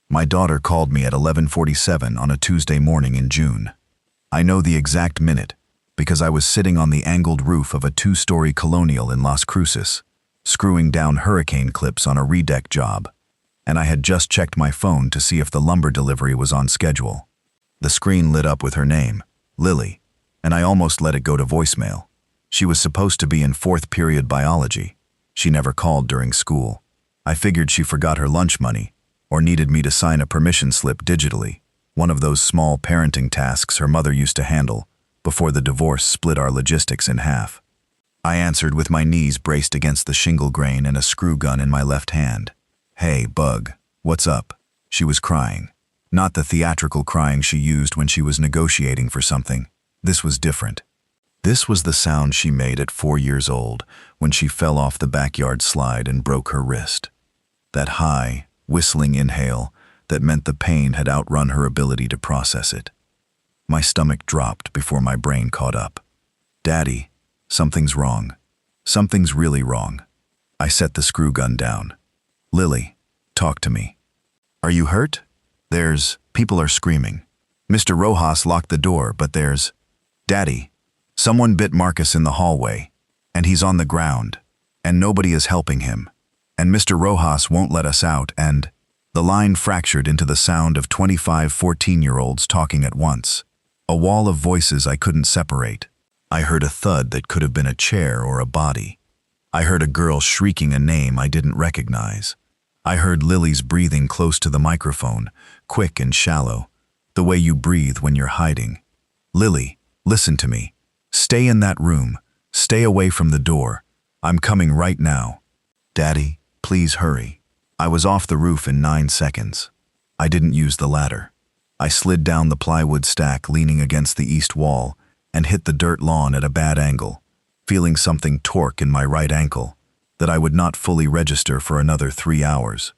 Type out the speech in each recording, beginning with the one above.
My daughter called me at 11:47 on a Tuesday morning in June. I know the exact minute because I was sitting on the angled roof of a 2-story colonial in Las Cruces, screwing down hurricane clips on a redeck job, and I had just checked my phone to see if the lumber delivery was on schedule. The screen lit up with her name, Lily, and I almost let it go to voicemail. She was supposed to be in 4th period biology. She never called during school. I figured she forgot her lunch money or needed me to sign a permission slip digitally, one of those small parenting tasks her mother used to handle before the divorce split our logistics in half. I answered with my knees braced against the shingle grain and a screw gun in my left hand. "Hey, Bug, what's up?" She was crying. Not the theatrical crying she used when she was negotiating for something. This was different. This was the sound she made at 4 years old when she fell off the backyard slide and broke her wrist. That high, whistling inhale that meant the pain had outrun her ability to process it. My stomach dropped before my brain caught up. "Daddy, something's wrong. Something's really wrong." I set the screw gun down. "Lily, talk to me. Are you hurt? People are screaming. Mr. Rojas locked the door, but Daddy, someone bit Marcus in the hallway, and he's on the ground, and nobody is helping him, and Mr. Rojas won't let us out, and..." The line fractured into the sound of 25 14-year-olds talking at once. A wall of voices I couldn't separate. I heard a thud that could have been a chair or a body. I heard a girl shrieking a name I didn't recognize. I heard Lily's breathing close to the microphone, quick and shallow, the way you breathe when you're hiding. "Lily, listen to me. Stay in that room. Stay away from the door. I'm coming right now. Daddy, please hurry." I was off the roof in 9 seconds. I didn't use the ladder. I slid down the plywood stack leaning against the east wall and hit the dirt lawn at a bad angle, feeling something torque in my right ankle that I would not fully register for another 3 hours.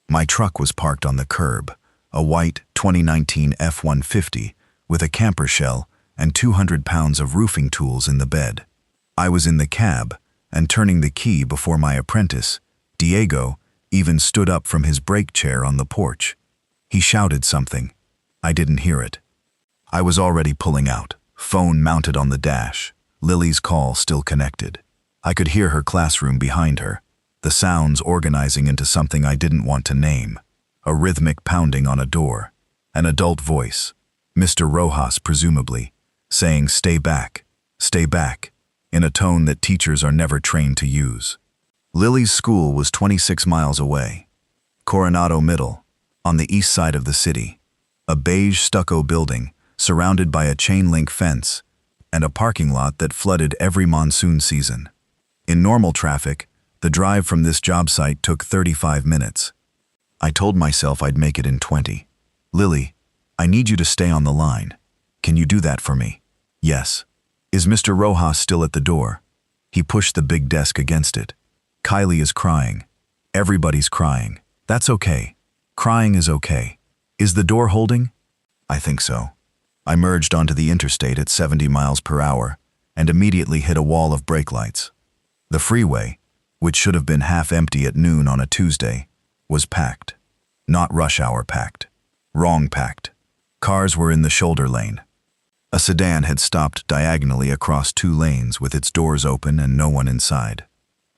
My truck was parked on the curb, a white 2019 F-150 with a camper shell and 200 pounds of roofing tools in the bed. I was in the cab and turning the key before my apprentice, Diego, even stood up from his brake chair on the porch. He shouted something. I didn't hear it. I was already pulling out, phone mounted on the dash, Lily's call still connected. I could hear her classroom behind her, the sounds organizing into something I didn't want to name, a rhythmic pounding on a door, an adult voice, Mr. Rojas presumably, saying stay back, in a tone that teachers are never trained to use. Lily's school was 26 miles away. Coronado Middle, on the east side of the city. A beige stucco building surrounded by a chain-link fence and a parking lot that flooded every monsoon season. In normal traffic, the drive from this job site took 35 minutes. I told myself I'd make it in 20. "Lily, I need you to stay on the line. Can you do that for me?" "Yes." "Is Mr. Rojas still at the door?" He pushed the big desk against it. "Kylie is crying. Everybody's crying. That's okay. Crying is okay. Is the door holding?" "I think so." I merged onto the interstate at 70 miles per hour and immediately hit a wall of brake lights. The freeway, which should have been half empty at noon on a Tuesday, was packed. Not rush hour packed. Wrong packed. Cars were in the shoulder lane. A sedan had stopped diagonally across 2 lanes with its doors open and no one inside.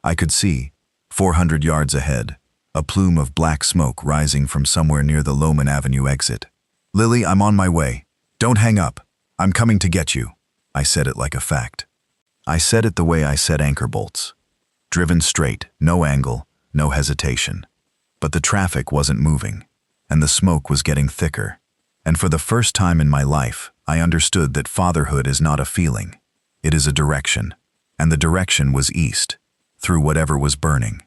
I could see, 400 yards ahead, a plume of black smoke rising from somewhere near the Loman Avenue exit. "Lily, I'm on my way. Don't hang up. I'm coming to get you." I said it like a fact. I said it the way I set anchor bolts. Driven straight, no angle, no hesitation. But the traffic wasn't moving, and the smoke was getting thicker. And for the first time in my life, I understood that fatherhood is not a feeling. It is a direction, and the direction was east, through whatever was burning.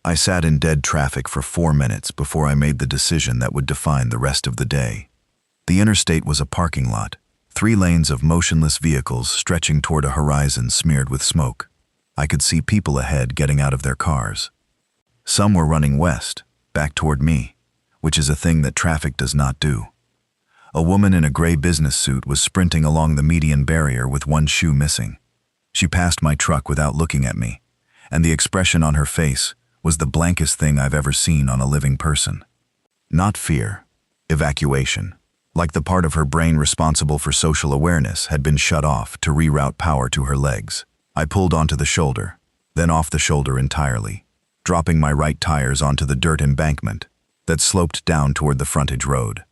I sat in dead traffic for 4 minutes before I made the decision that would define the rest of the day. The interstate was a parking lot, 3 lanes of motionless vehicles stretching toward a horizon smeared with smoke. I could see people ahead getting out of their cars. Some were running west, back toward me, which is a thing that traffic does not do. A woman in a gray business suit was sprinting along the median barrier with 1 shoe missing. She passed my truck without looking at me, and the expression on her face was the blankest thing I've ever seen on a living person. Not fear. Evacuation. Like the part of her brain responsible for social awareness had been shut off to reroute power to her legs. I pulled onto the shoulder, then off the shoulder entirely, dropping my right tires onto the dirt embankment that sloped down toward the frontage road.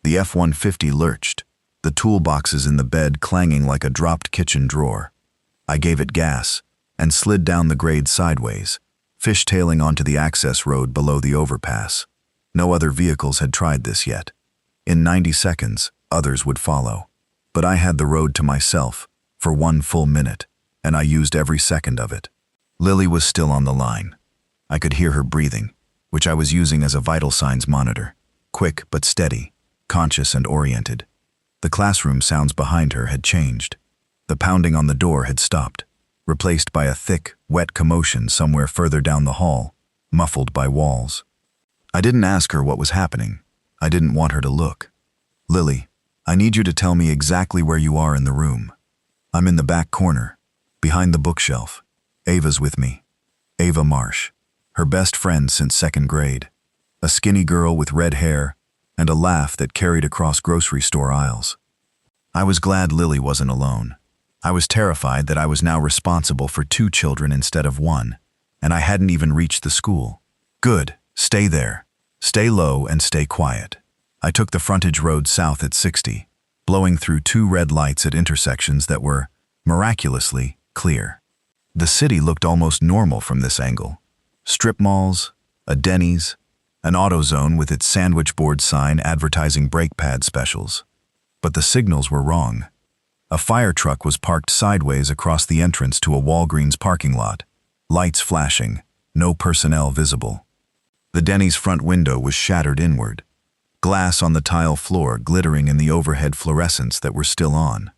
The F-150 lurched, the toolboxes in the bed clanging like a dropped kitchen drawer. I gave it gas and slid down the grade sideways, fishtailing onto the access road below the overpass. No other vehicles had tried this yet. In 90 seconds, others would follow. But I had the road to myself for 1 full minute, and I used every second of it. Lily was still on the line. I could hear her breathing, which I was using as a vital signs monitor, quick but steady, conscious and oriented. The classroom sounds behind her had changed. The pounding on the door had stopped, replaced by a thick, wet commotion somewhere further down the hall, muffled by walls. I didn't ask her what was happening. I didn't want her to look. Lily, I need you to tell me exactly where you are in the room. I'm in the back corner, behind the bookshelf. Ava's with me. Ava Marsh, her best friend since 2nd grade. A skinny girl with red hair and a laugh that carried across grocery store aisles. I was glad Lily wasn't alone. I was terrified that I was now responsible for 2 children instead of 1, and I hadn't even reached the school. Good, stay there. Stay low and stay quiet. I took the frontage road south at 60, blowing through 2 red lights at intersections that were, miraculously, clear. The city looked almost normal from this angle. Strip malls, a Denny's, an AutoZone with its sandwich board sign advertising brake pad specials. But the signals were wrong. A fire truck was parked sideways across the entrance to a Walgreens parking lot, lights flashing, no personnel visible. The Denny's front window was shattered inward, glass on the tile floor glittering in the overhead fluorescents that were still on.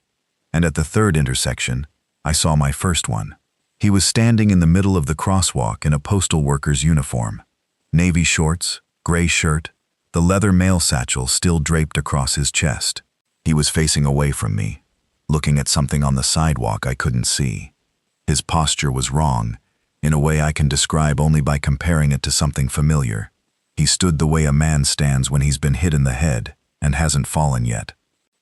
And at the 3rd intersection, I saw my first one. He was standing in the middle of the crosswalk in a postal worker's uniform. Navy shorts, gray shirt, the leather mail satchel still draped across his chest. He was facing away from me, looking at something on the sidewalk I couldn't see. His posture was wrong, in a way I can describe only by comparing it to something familiar. He stood the way a man stands when he's been hit in the head and hasn't fallen yet.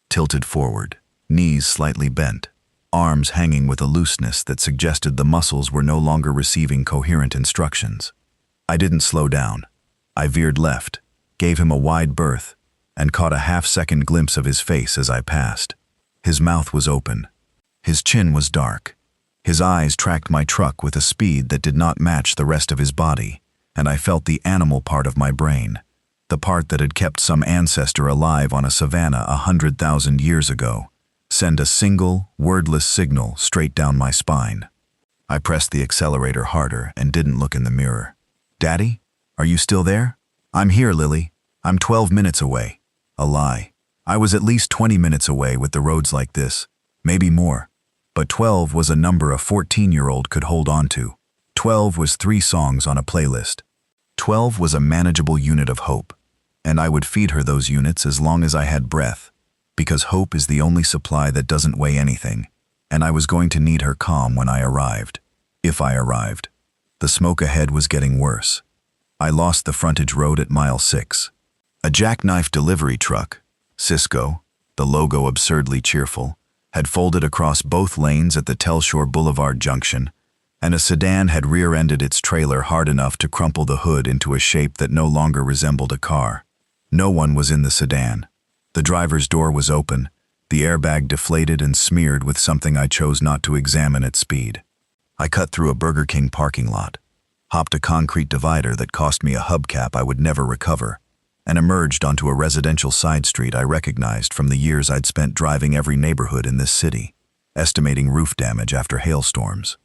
Tilted forward, knees slightly bent, arms hanging with a looseness that suggested the muscles were no longer receiving coherent instructions. I didn't slow down. I veered left, gave him a wide berth, and caught a half-second glimpse of his face as I passed. His mouth was open. His chin was dark. His eyes tracked my truck with a speed that did not match the rest of his body, and I felt the animal part of my brain, the part that had kept some ancestor alive on a savanna 100,000 years ago, send a single, wordless signal straight down my spine. I pressed the accelerator harder and didn't look in the mirror. Daddy, are you still there? I'm here, Lily. I'm 12 minutes away. A lie. I was at least 20 minutes away with the roads like this, maybe more. But 12 was a number a 14-year-old could hold on to. 12 was 3 songs on a playlist. 12 was a manageable unit of hope, and I would feed her those units as long as I had breath, because hope is the only supply that doesn't weigh anything, and I was going to need her calm when I arrived, if I arrived. The smoke ahead was getting worse. I lost the frontage road at mile 6. A jackknife delivery truck, Cisco, the logo absurdly cheerful, had folded across both lanes at the Telshore Boulevard junction, and a sedan had rear-ended its trailer hard enough to crumple the hood into a shape that no longer resembled a car. No one was in the sedan. The driver's door was open, the airbag deflated and smeared with something I chose not to examine at speed. I cut through a Burger King parking lot, hopped a concrete divider that cost me a hubcap I would never recover, and emerged onto a residential side street I recognized from the years I'd spent driving every neighborhood in this city, estimating roof damage after hailstorms.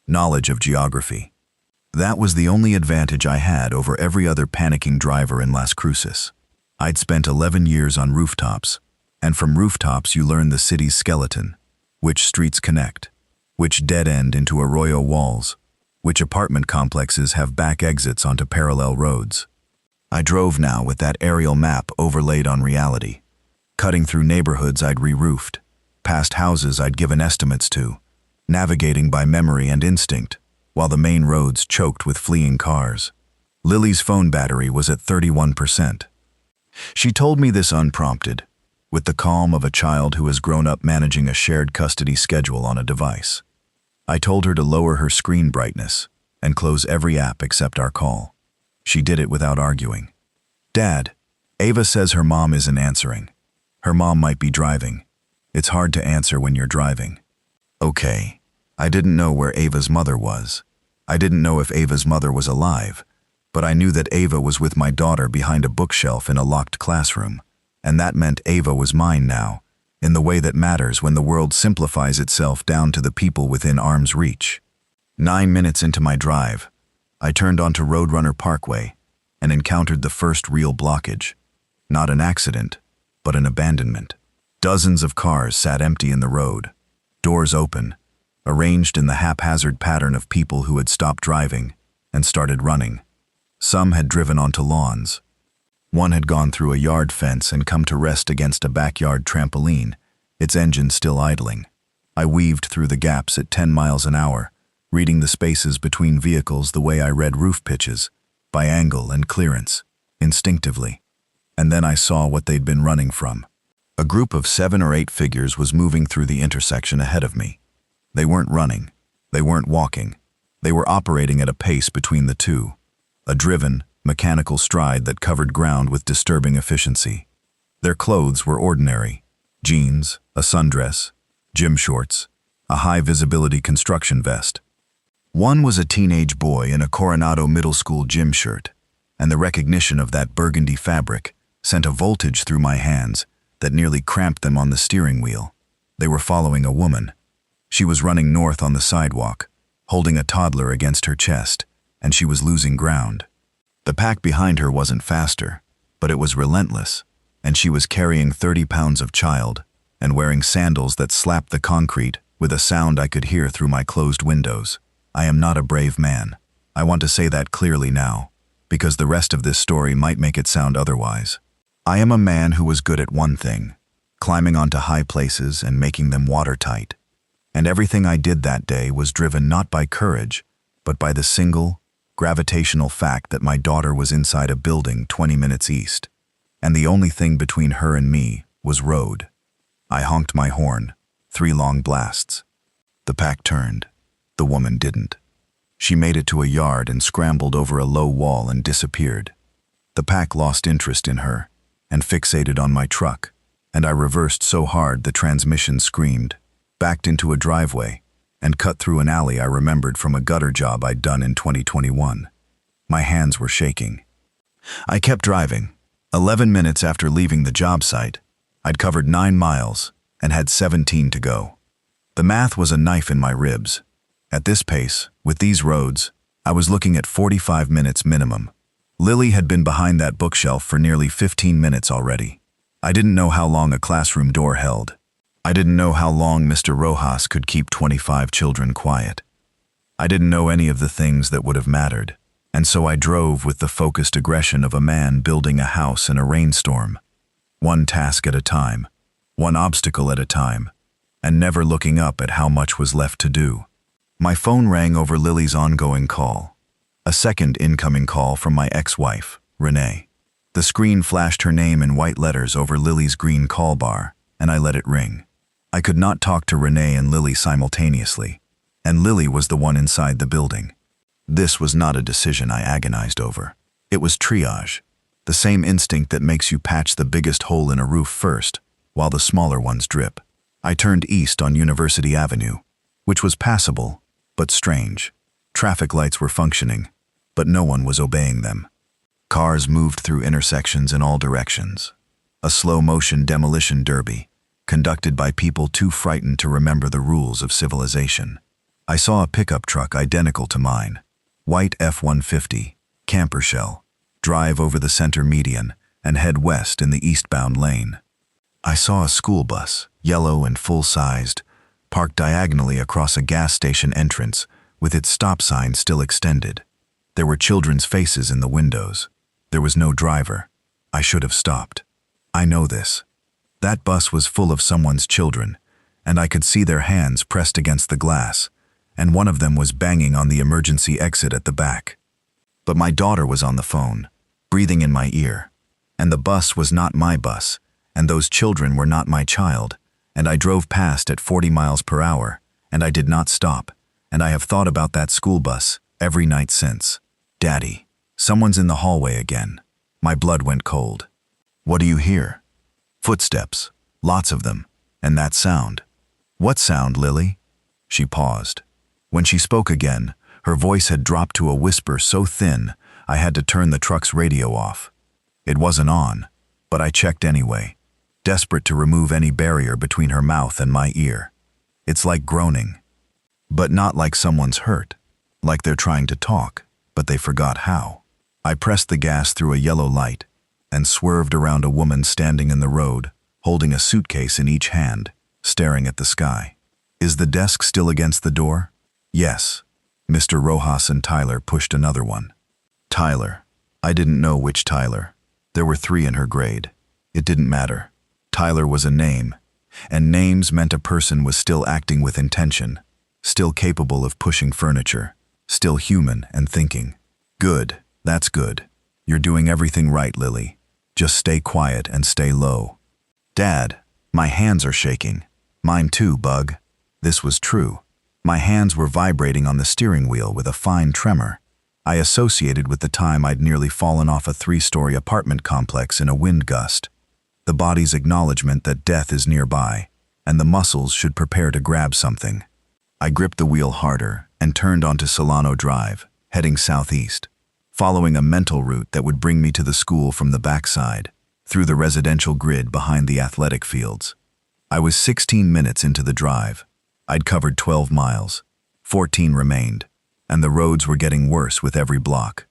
Knowledge of geography. That was the only advantage I had over every other panicking driver in Las Cruces. I'd spent 11 years on rooftops, and from rooftops you learn the city's skeleton, which streets connect, which dead end into arroyo walls, which apartment complexes have back exits onto parallel roads. I drove now with that aerial map overlaid on reality, cutting through neighborhoods I'd re-roofed, past houses I'd given estimates to, navigating by memory and instinct, while the main roads choked with fleeing cars. Lily's phone battery was at 31%. She told me this unprompted, with the calm of a child who has grown up managing a shared custody schedule on a device. I told her to lower her screen brightness and close every app except our call. She did it without arguing. "Dad, Ava says her mom isn't answering. Her mom might be driving. It's hard to answer when you're driving." Okay. I didn't know where Ava's mother was. I didn't know if Ava's mother was alive, but I knew that Ava was with my daughter behind a bookshelf in a locked classroom, and that meant Ava was mine now, in the way that matters when the world simplifies itself down to the people within arm's reach. 9 minutes into my drive, I turned onto Roadrunner Parkway and encountered the first real blockage. Not an accident, but an abandonment. Dozens of cars sat empty in the road, doors open, arranged in the haphazard pattern of people who had stopped driving and started running. Some had driven onto lawns. One had gone through a yard fence and come to rest against a backyard trampoline, its engine still idling. I weaved through the gaps at 10 miles an hour, reading the spaces between vehicles the way I read roof pitches, by angle and clearance, instinctively. And then I saw what they'd been running from. A group of 7 or 8 figures was moving through the intersection ahead of me. They weren't running. They weren't walking. They were operating at a pace between the two, a driven, mechanical stride that covered ground with disturbing efficiency. Their clothes were ordinary: jeans, a sundress, gym shorts, a high-visibility construction vest. One was a teenage boy in a Coronado Middle School gym shirt, and the recognition of that burgundy fabric sent a voltage through my hands that nearly cramped them on the steering wheel. They were following a woman. She was running north on the sidewalk, holding a toddler against her chest, and she was losing ground. The pack behind her wasn't faster, but it was relentless, and she was carrying 30 pounds of child and wearing sandals that slapped the concrete with a sound I could hear through my closed windows. I am not a brave man. I want to say that clearly now, because the rest of this story might make it sound otherwise. I am a man who was good at one thing: climbing onto high places and making them watertight. And everything I did that day was driven not by courage, but by the single, gravitational fact that my daughter was inside a building 20 minutes east, and the only thing between her and me was road. I honked my horn, 3 long blasts. The pack turned. The woman didn't. She made it to a yard and scrambled over a low wall and disappeared. The pack lost interest in her and fixated on my truck, and I reversed so hard the transmission screamed, backed into a driveway, and cut through an alley I remembered from a gutter job I'd done in 2021. My hands were shaking. I kept driving. 11 minutes after leaving the job site, I'd covered 9 miles and had 17 to go. The math was a knife in my ribs. At this pace, with these roads, I was looking at 45 minutes minimum. Lily had been behind that bookshelf for nearly 15 minutes already. I didn't know how long a classroom door held. I didn't know how long Mr. Rojas could keep 25 children quiet. I didn't know any of the things that would have mattered, and so I drove with the focused aggression of a man building a house in a rainstorm. One task at a time, one obstacle at a time, and never looking up at how much was left to do. My phone rang over Lily's ongoing call. A second incoming call from my ex-wife, Renee. The screen flashed her name in white letters over Lily's green call bar, and I let it ring. I could not talk to Renee and Lily simultaneously, and Lily was the one inside the building. This was not a decision I agonized over. It was triage, the same instinct that makes you patch the biggest hole in a roof first, while the smaller ones drip. I turned east on University Avenue, which was passable, but strange. Traffic lights were functioning, but no one was obeying them. Cars moved through intersections in all directions. A slow-motion demolition derby, conducted by people too frightened to remember the rules of civilization. I saw a pickup truck identical to mine, white F-150, camper shell, drive over the center median and head west in the eastbound lane. I saw a school bus, yellow and full-sized, parked diagonally across a gas station entrance with its stop sign still extended. There were children's faces in the windows. There was no driver. I should have stopped. I know this. That bus was full of someone's children, and I could see their hands pressed against the glass, and one of them was banging on the emergency exit at the back. But my daughter was on the phone, breathing in my ear. And the bus was not my bus, and those children were not my child, and I drove past at 40 miles per hour, and I did not stop, and I have thought about that school bus every night since. Daddy, someone's in the hallway again. My blood went cold. What do you hear? Footsteps, lots of them, and that sound. What sound, Lily? She paused. When she spoke again, her voice had dropped to a whisper so thin I had to turn the truck's radio off. It wasn't on, but I checked anyway, desperate to remove any barrier between her mouth and my ear. It's like groaning, but not like someone's hurt, like they're trying to talk, but they forgot how. I pressed the gas through a yellow light and swerved around a woman standing in the road, holding a suitcase in each hand, staring at the sky. Is the desk still against the door? Yes. Mr. Rojas and Tyler pushed another one. Tyler. I didn't know which Tyler. There were 3 in her grade. It didn't matter. Tyler was a name, and names meant a person was still acting with intention, still capable of pushing furniture, still human and thinking. Good, that's good. You're doing everything right, Lily. Just stay quiet and stay low. Dad, my hands are shaking. Mine too, Bug. This was true. My hands were vibrating on the steering wheel with a fine tremor. I associated with the time I'd nearly fallen off a 3-story apartment complex in a wind gust. The body's acknowledgement that death is nearby, and the muscles should prepare to grab something. I gripped the wheel harder and turned onto Solano Drive, heading southeast, following a mental route that would bring me to the school from the backside, through the residential grid behind the athletic fields. I was 16 minutes into the drive. I'd covered 12 miles. 14 remained, and the roads were getting worse with every block.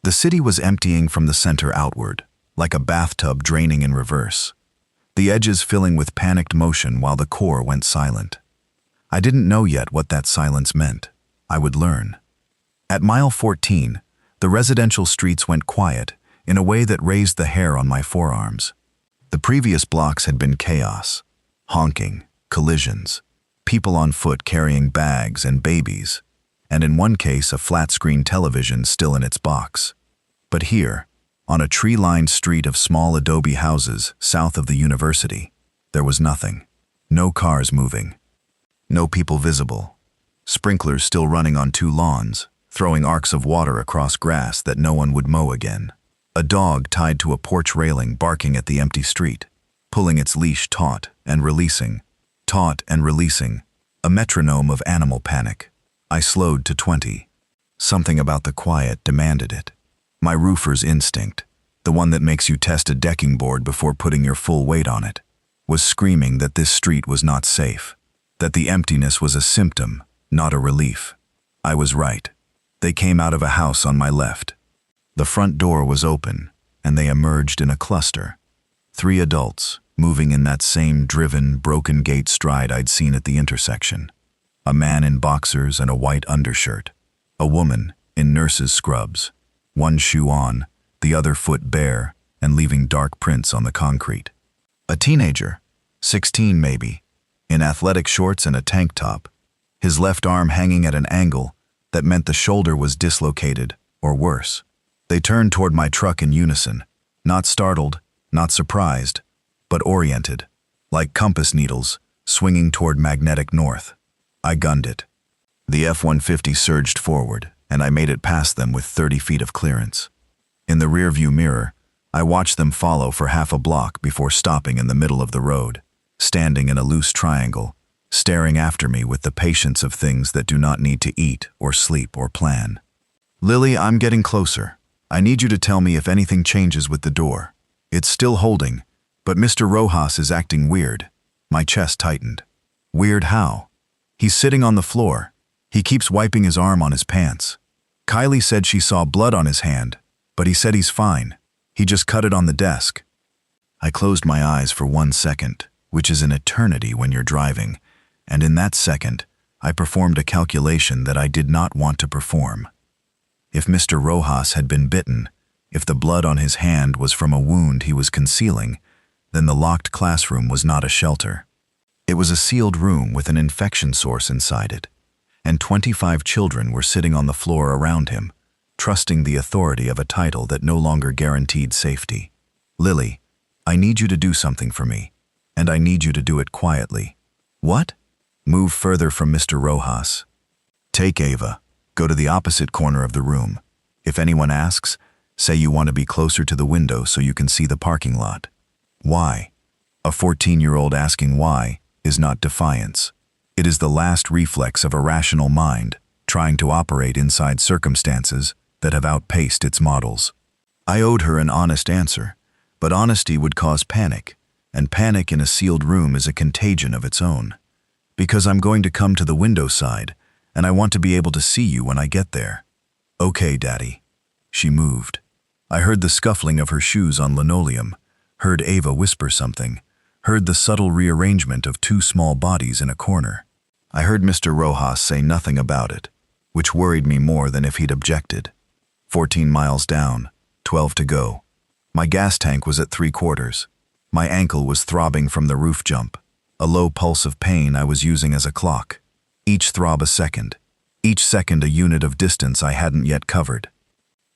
The city was emptying from the center outward, like a bathtub draining in reverse, the edges filling with panicked motion while the core went silent. I didn't know yet what that silence meant. I would learn. At mile 14, the residential streets went quiet in a way that raised the hair on my forearms. The previous blocks had been chaos, honking, collisions, people on foot carrying bags and babies, and in one case a flat-screen television still in its box. But here, on a tree-lined street of small adobe houses south of the university, there was nothing. No cars moving. No people visible. Sprinklers still running on 2 lawns, throwing arcs of water across grass that no one would mow again. A dog tied to a porch railing barking at the empty street, pulling its leash taut and releasing, a metronome of animal panic. I slowed to 20. Something about the quiet demanded it. My roofer's instinct, the one that makes you test a decking board before putting your full weight on it, was screaming that this street was not safe, that the emptiness was a symptom, not a relief. I was right. They came out of a house on my left. The front door was open, and they emerged in a cluster. 3 adults, moving in that same driven, broken gait stride I'd seen at the intersection. A man in boxers and a white undershirt. A woman in nurse's scrubs, one shoe on, the other foot bare, and leaving dark prints on the concrete. A teenager, 16 maybe, in athletic shorts and a tank top, his left arm hanging at an angle that meant the shoulder was dislocated, or worse. They turned toward my truck in unison, not startled, not surprised, but oriented, like compass needles, swinging toward magnetic north. I gunned it. The F-150 surged forward, and I made it past them with 30 feet of clearance. In the rearview mirror, I watched them follow for half a block before stopping in the middle of the road, standing in a loose triangle, staring after me with the patience of things that do not need to eat or sleep or plan. Lily, I'm getting closer. I need you to tell me if anything changes with the door. It's still holding, but Mr. Rojas is acting weird. My chest tightened. Weird how? He's sitting on the floor. He keeps wiping his arm on his pants. Kylie said she saw blood on his hand, but he said he's fine. He just cut it on the desk. I closed my eyes for 1 second, which is an eternity when you're driving, and in that second, I performed a calculation that I did not want to perform. If Mr. Rojas had been bitten, if the blood on his hand was from a wound he was concealing, then the locked classroom was not a shelter. It was a sealed room with an infection source inside it, and 25 children were sitting on the floor around him, trusting the authority of a title that no longer guaranteed safety. Lily, I need you to do something for me, and I need you to do it quietly. What? Move further from Mr. Rojas. Take Ava. Go to the opposite corner of the room. If anyone asks, say you want to be closer to the window so you can see the parking lot. Why? A 14-year-old asking why is not defiance. It is the last reflex of a rational mind trying to operate inside circumstances that have outpaced its models. I owed her an honest answer, but honesty would cause panic, and panic in a sealed room is a contagion of its own. Because I'm going to come to the window side, and I want to be able to see you when I get there. Okay, Daddy. She moved. I heard the scuffling of her shoes on linoleum, heard Ava whisper something, heard the subtle rearrangement of two small bodies in a corner. I heard Mr. Rojas say nothing about it, which worried me more than if he'd objected. 14 miles down, 12 to go. My gas tank was at 3/4. My ankle was throbbing from the roof jump. A low pulse of pain I was using as a clock. Each throb a second. Each second a unit of distance I hadn't yet covered.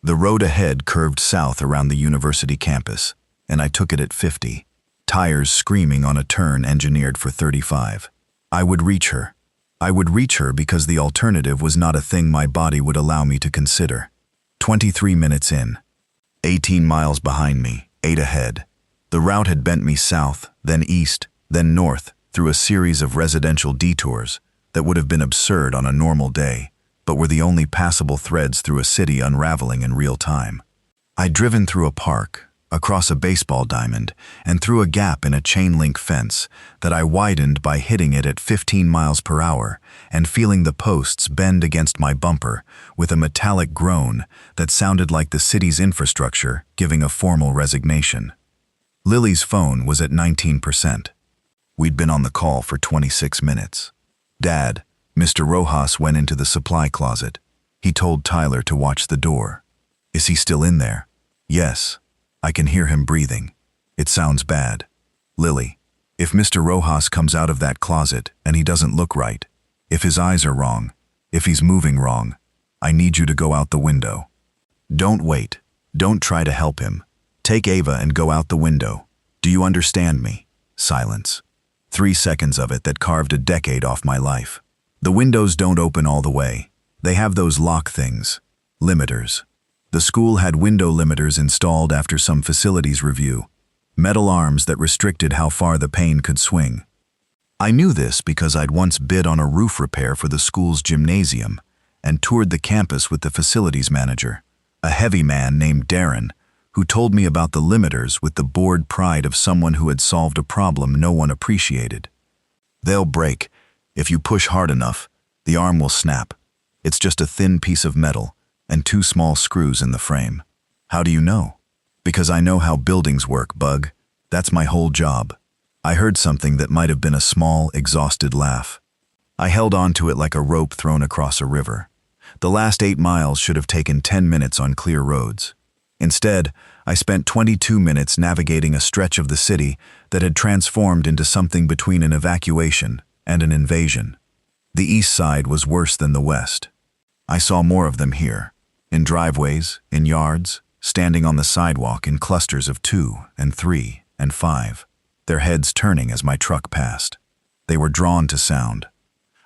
The road ahead curved south around the university campus, and I took it at 50. Tires screaming on a turn engineered for 35. I would reach her. I would reach her because the alternative was not a thing my body would allow me to consider. 23 minutes in. 18 miles behind me, 8 ahead. The route had bent me south, then east, then north, through a series of residential detours that would have been absurd on a normal day, but were the only passable threads through a city unraveling in real time. I'd driven through a park, across a baseball diamond, and through a gap in a chain-link fence that I widened by hitting it at 15 miles per hour and feeling the posts bend against my bumper with a metallic groan that sounded like the city's infrastructure giving a formal resignation. Lily's phone was at 19%. We'd been on the call for 26 minutes. Dad, Mr. Rojas went into the supply closet. He told Tyler to watch the door. Is he still in there? Yes. I can hear him breathing. It sounds bad. Lily, if Mr. Rojas comes out of that closet and he doesn't look right, if his eyes are wrong, if he's moving wrong, I need you to go out the window. Don't wait. Don't try to help him. Take Ava and go out the window. Do you understand me? Silence. 3 seconds of it that carved a decade off my life. The windows don't open all the way. They have those lock things. Limiters. The school had window limiters installed after some facilities review. Metal arms that restricted how far the pane could swing. I knew this because I'd once bid on a roof repair for the school's gymnasium and toured the campus with the facilities manager, a heavy man named Darren, who told me about the limiters with the bored pride of someone who had solved a problem no one appreciated. They'll break. If you push hard enough, the arm will snap. It's just a thin piece of metal and 2 small screws in the frame. How do you know? Because I know how buildings work, Bug. That's my whole job. I heard something that might have been a small, exhausted laugh. I held on to it like a rope thrown across a river. The last 8 miles should have taken 10 minutes on clear roads. Instead, I spent 22 minutes navigating a stretch of the city that had transformed into something between an evacuation and an invasion. The east side was worse than the west. I saw more of them here, in driveways, in yards, standing on the sidewalk in clusters of 2 and 3 and 5, their heads turning as my truck passed. They were drawn to sound.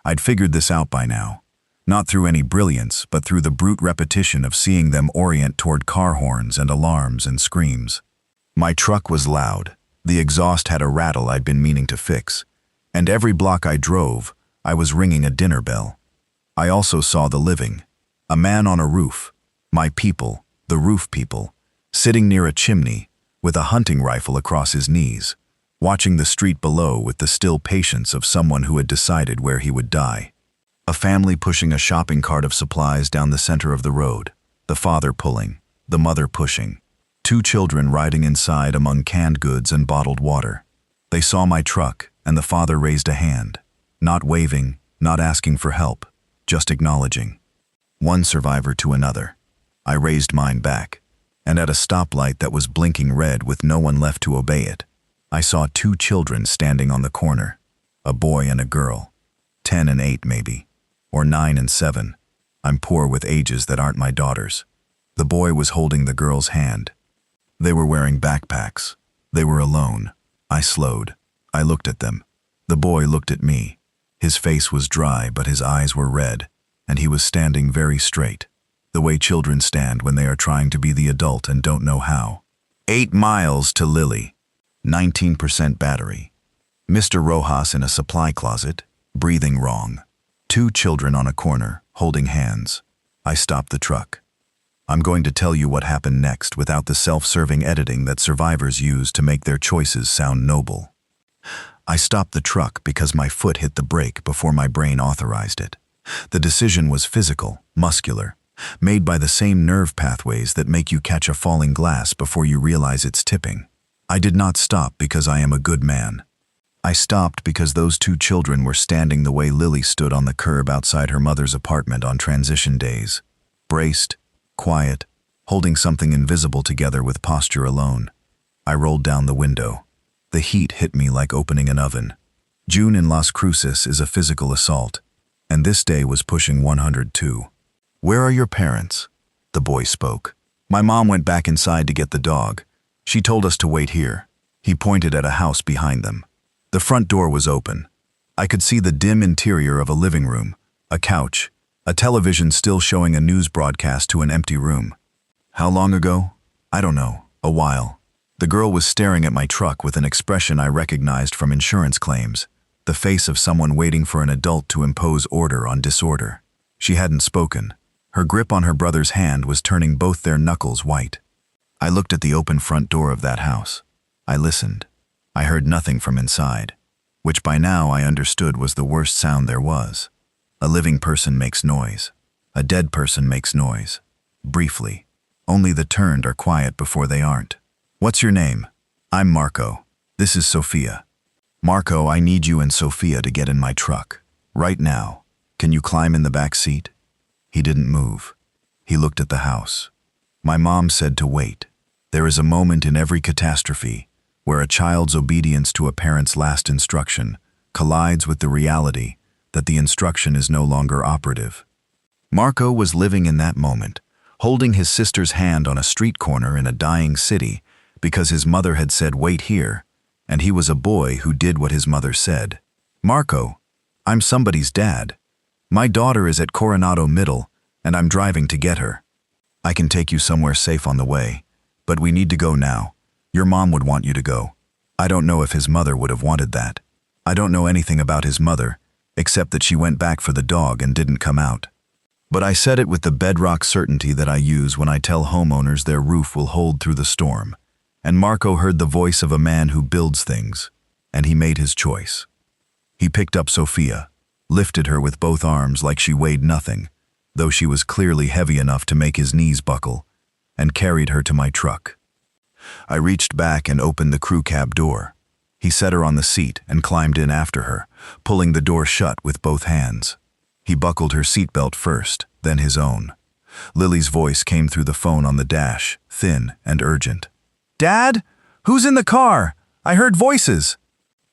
I'd figured this out by now. Not through any brilliance, but through the brute repetition of seeing them orient toward car horns and alarms and screams. My truck was loud. The exhaust had a rattle I'd been meaning to fix. And every block I drove, I was ringing a dinner bell. I also saw the living. A man on a roof. My people, the roof people, sitting near a chimney with a hunting rifle across his knees, watching the street below with the still patience of someone who had decided where he would die. A family pushing a shopping cart of supplies down the center of the road, the father pulling, the mother pushing. 2 children riding inside among canned goods and bottled water. They saw my truck, and the father raised a hand, not waving, not asking for help, just acknowledging. One survivor to another. I raised mine back, and at a stoplight that was blinking red with no one left to obey it, I saw 2 children standing on the corner, a boy and a girl, 10 and 8 maybe, or 9 and 7. I'm poor with ages that aren't my daughters. The boy was holding the girl's hand. They were wearing backpacks. They were alone. I slowed. I looked at them. The boy looked at me. His face was dry, but his eyes were red, and he was standing very straight, the way children stand when they are trying to be the adult and don't know how. 8 miles to Lily. 19% battery. Mr. Rojas in a supply closet, breathing wrong. 2 children on a corner, holding hands. I stopped the truck. I'm going to tell you what happened next without the self-serving editing that survivors use to make their choices sound noble. I stopped the truck because my foot hit the brake before my brain authorized it. The decision was physical, muscular, made by the same nerve pathways that make you catch a falling glass before you realize it's tipping. I did not stop because I am a good man. I stopped because those 2 children were standing the way Lily stood on the curb outside her mother's apartment on transition days. Braced, quiet, holding something invisible together with posture alone. I rolled down the window. The heat hit me like opening an oven. June in Las Cruces is a physical assault, and this day was pushing 102. Where are your parents? The boy spoke. My mom went back inside to get the dog. She told us to wait here. He pointed at a house behind them. The front door was open. I could see the dim interior of a living room, a couch, a television still showing a news broadcast to an empty room. How long ago? I don't know. A while. The girl was staring at my truck with an expression I recognized from insurance claims, the face of someone waiting for an adult to impose order on disorder. She hadn't spoken. Her grip on her brother's hand was turning both their knuckles white. I looked at the open front door of that house. I listened. I heard nothing from inside, which by now I understood was the worst sound there was. A living person makes noise. A dead person makes noise. Briefly. Only the turned are quiet before they aren't. What's your name? I'm Marco. This is Sophia. Marco, I need you and Sophia to get in my truck. Right now. Can you climb in the back seat? He didn't move. He looked at the house. My mom said to wait. There is a moment in every catastrophe where a child's obedience to a parent's last instruction collides with the reality that the instruction is no longer operative. Marco was living in that moment, holding his sister's hand on a street corner in a dying city because his mother had said wait here, and he was a boy who did what his mother said. Marco, I'm somebody's dad. My daughter is at Coronado Middle, and I'm driving to get her. I can take you somewhere safe on the way, but we need to go now. Your mom would want you to go. I don't know if his mother would have wanted that. I don't know anything about his mother, except that she went back for the dog and didn't come out. But I said it with the bedrock certainty that I use when I tell homeowners their roof will hold through the storm. And Marco heard the voice of a man who builds things, and he made his choice. He picked up Sophia, lifted her with both arms like she weighed nothing, though she was clearly heavy enough to make his knees buckle, and carried her to my truck. I reached back and opened the crew cab door. He set her on the seat and climbed in after her, pulling the door shut with both hands. He buckled her seatbelt first, then his own. Lily's voice came through the phone on the dash, thin and urgent. Dad? Who's in the car? I heard voices.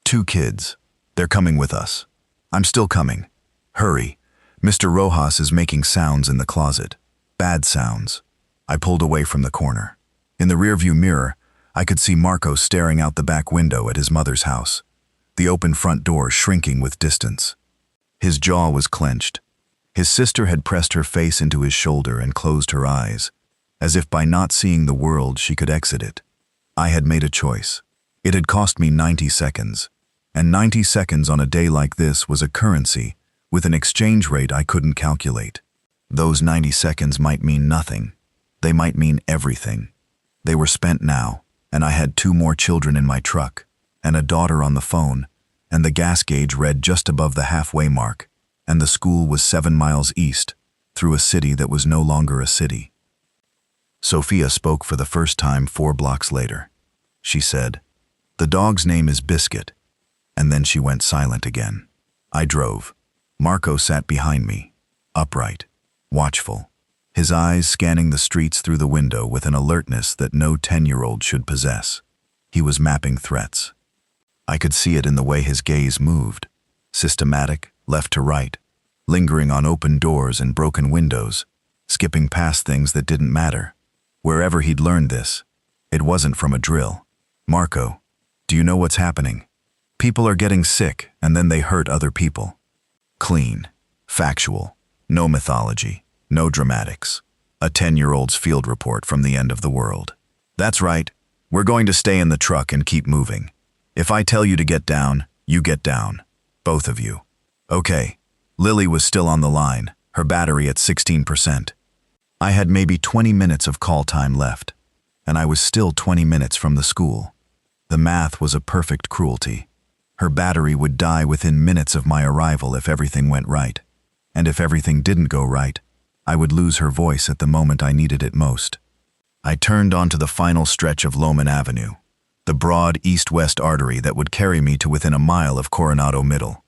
2 kids. They're coming with us. I'm still coming. Hurry. Mr. Rojas is making sounds in the closet. Bad sounds. I pulled away from the corner. In the rearview mirror, I could see Marco staring out the back window at his mother's house, the open front door shrinking with distance. His jaw was clenched. His sister had pressed her face into his shoulder and closed her eyes, as if by not seeing the world she could exit it. I had made a choice. It had cost me 90 seconds, and 90 seconds on a day like this was a currency with an exchange rate I couldn't calculate. Those 90 seconds might mean nothing. They might mean everything. They were spent now, and I had 2 more children in my truck, and a daughter on the phone, and the gas gauge read just above the halfway mark, and the school was 7 miles east, through a city that was no longer a city. Sophia spoke for the first time 4 blocks later. She said, "The dog's name is Biscuit," and then she went silent again. I drove. Marco sat behind me, upright, watchful, his eyes scanning the streets through the window with an alertness that no 10-year-old should possess. He was mapping threats. I could see it in the way his gaze moved, systematic, left to right, lingering on open doors and broken windows, skipping past things that didn't matter. Wherever he'd learned this, It wasn't from a drill. "Marco, do you know what's happening? People are getting sick, and then they hurt other people." Clean, factual, no mythology, no dramatics. A 10-year-old's field report from the end of the world. "That's right. We're going to stay in the truck and keep moving. If I tell you to get down, you get down. Both of you." "Okay." Lily was still on the line, her battery at 16%. I had maybe 20 minutes of call time left, and I was still 20 minutes from the school. The math was a perfect cruelty. Her battery would die within minutes of my arrival if everything went right. And if everything didn't go right, I would lose her voice at the moment I needed it most. I turned onto the final stretch of Lohman Avenue, the broad east-west artery that would carry me to within a mile of Coronado Middle.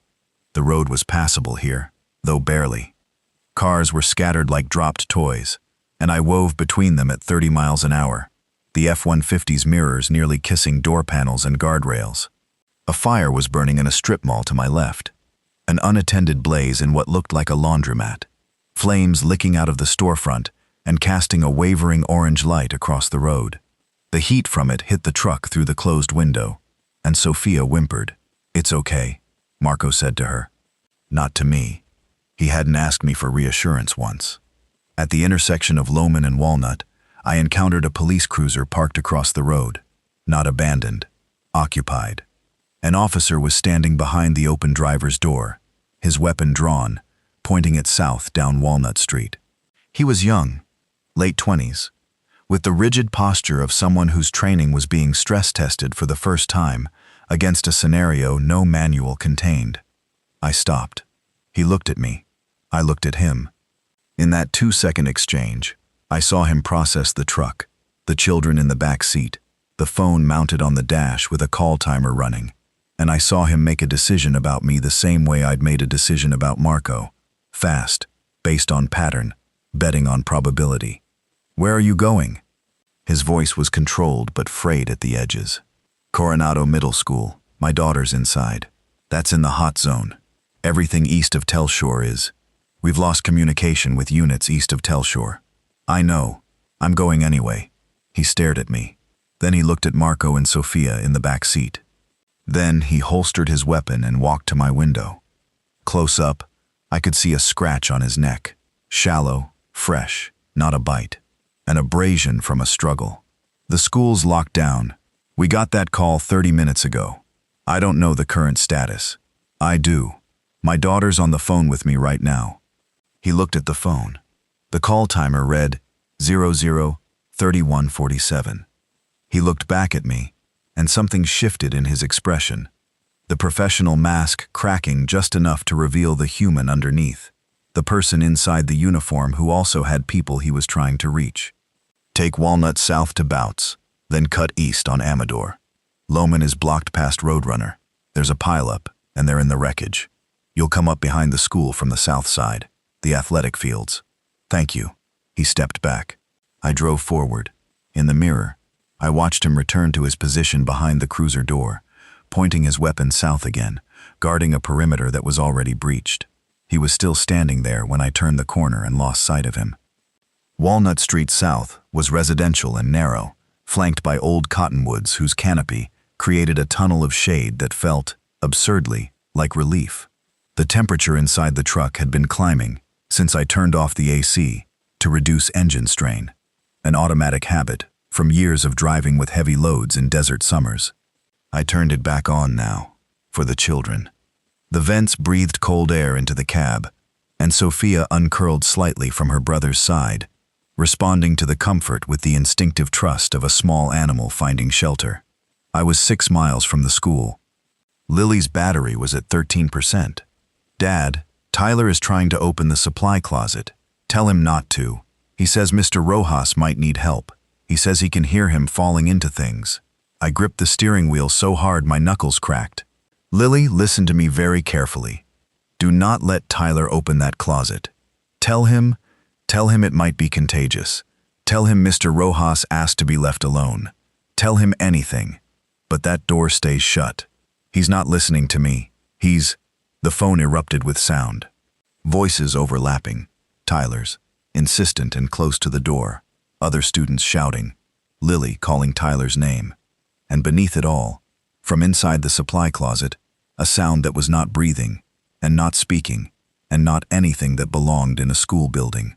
The road was passable here, though barely. Cars were scattered like dropped toys, and I wove between them at 30 miles an hour, the F-150's mirrors nearly kissing door panels and guardrails. A fire was burning in a strip mall to my left, an unattended blaze in what looked like a laundromat, flames licking out of the storefront and casting a wavering orange light across the road. The heat from it hit the truck through the closed window, and Sophia whimpered. "It's okay," Marco said to her. Not to me. He hadn't asked me for reassurance once. At the intersection of Lohman and Walnut, I encountered a police cruiser parked across the road, not abandoned, occupied. An officer was standing behind the open driver's door, his weapon drawn, pointing it south down Walnut Street. He was young, late 20s, with the rigid posture of someone whose training was being stress-tested for the first time against a scenario no manual contained. I stopped. He looked at me. I looked at him. In that 2-second exchange, I saw him process the truck, the children in the back seat, the phone mounted on the dash with a call timer running, and I saw him make a decision about me the same way I'd made a decision about Marco, fast, based on pattern, betting on probability. "Where are you going?" His voice was controlled but frayed at the edges. "Coronado Middle School. My daughter's inside. That's in the hot zone. Everything east of Telshore is. We've lost communication with units east of Telshore." "I know. I'm going anyway." He stared at me. Then he looked at Marco and Sophia in the back seat. Then he holstered his weapon and walked to my window. Close up, I could see a scratch on his neck. Shallow, fresh, not a bite. An abrasion from a struggle. "The school's locked down. We got that call 30 minutes ago. I don't know the current status." "I do. My daughter's on the phone with me right now." He looked at the phone. The call timer read 00:31:47. He looked back at me, and something shifted in his expression, the professional mask cracking just enough to reveal the human underneath, the person inside the uniform who also had people he was trying to reach. "Take Walnut south to Bouts, then cut east on Amador. Lohman is blocked past Roadrunner. There's a pileup, and they're in the wreckage. You'll come up behind the school from the south side, the athletic fields." "Thank you." He stepped back. I drove forward. In the mirror, I watched him return to his position behind the cruiser door, pointing his weapon south again, guarding a perimeter that was already breached. He was still standing there when I turned the corner and lost sight of him. Walnut Street South was residential and narrow, flanked by old cottonwoods whose canopy created a tunnel of shade that felt, absurdly, like relief. The temperature inside the truck had been climbing since I turned off the AC to reduce engine strain, an automatic habit from years of driving with heavy loads in desert summers. I turned it back on now, for the children. The vents breathed cold air into the cab, and Sophia uncurled slightly from her brother's side, responding to the comfort with the instinctive trust of a small animal finding shelter. I was 6 miles from the school. Lily's battery was at 13%. "Dad, Tyler is trying to open the supply closet. Tell him not to. He says Mr. Rojas might need help. He says he can hear him falling into things." I gripped the steering wheel so hard my knuckles cracked. "Lily, listen to me very carefully. Do not let Tyler open that closet. Tell him it might be contagious. Tell him Mr. Rojas asked to be left alone. Tell him anything. But that door stays shut. He's not listening to me. The phone erupted with sound. Voices overlapping. Tyler's, insistent and close to the door. Other students shouting. Lily calling Tyler's name. And beneath it all, from inside the supply closet, a sound that was not breathing, and not speaking, and not anything that belonged in a school building.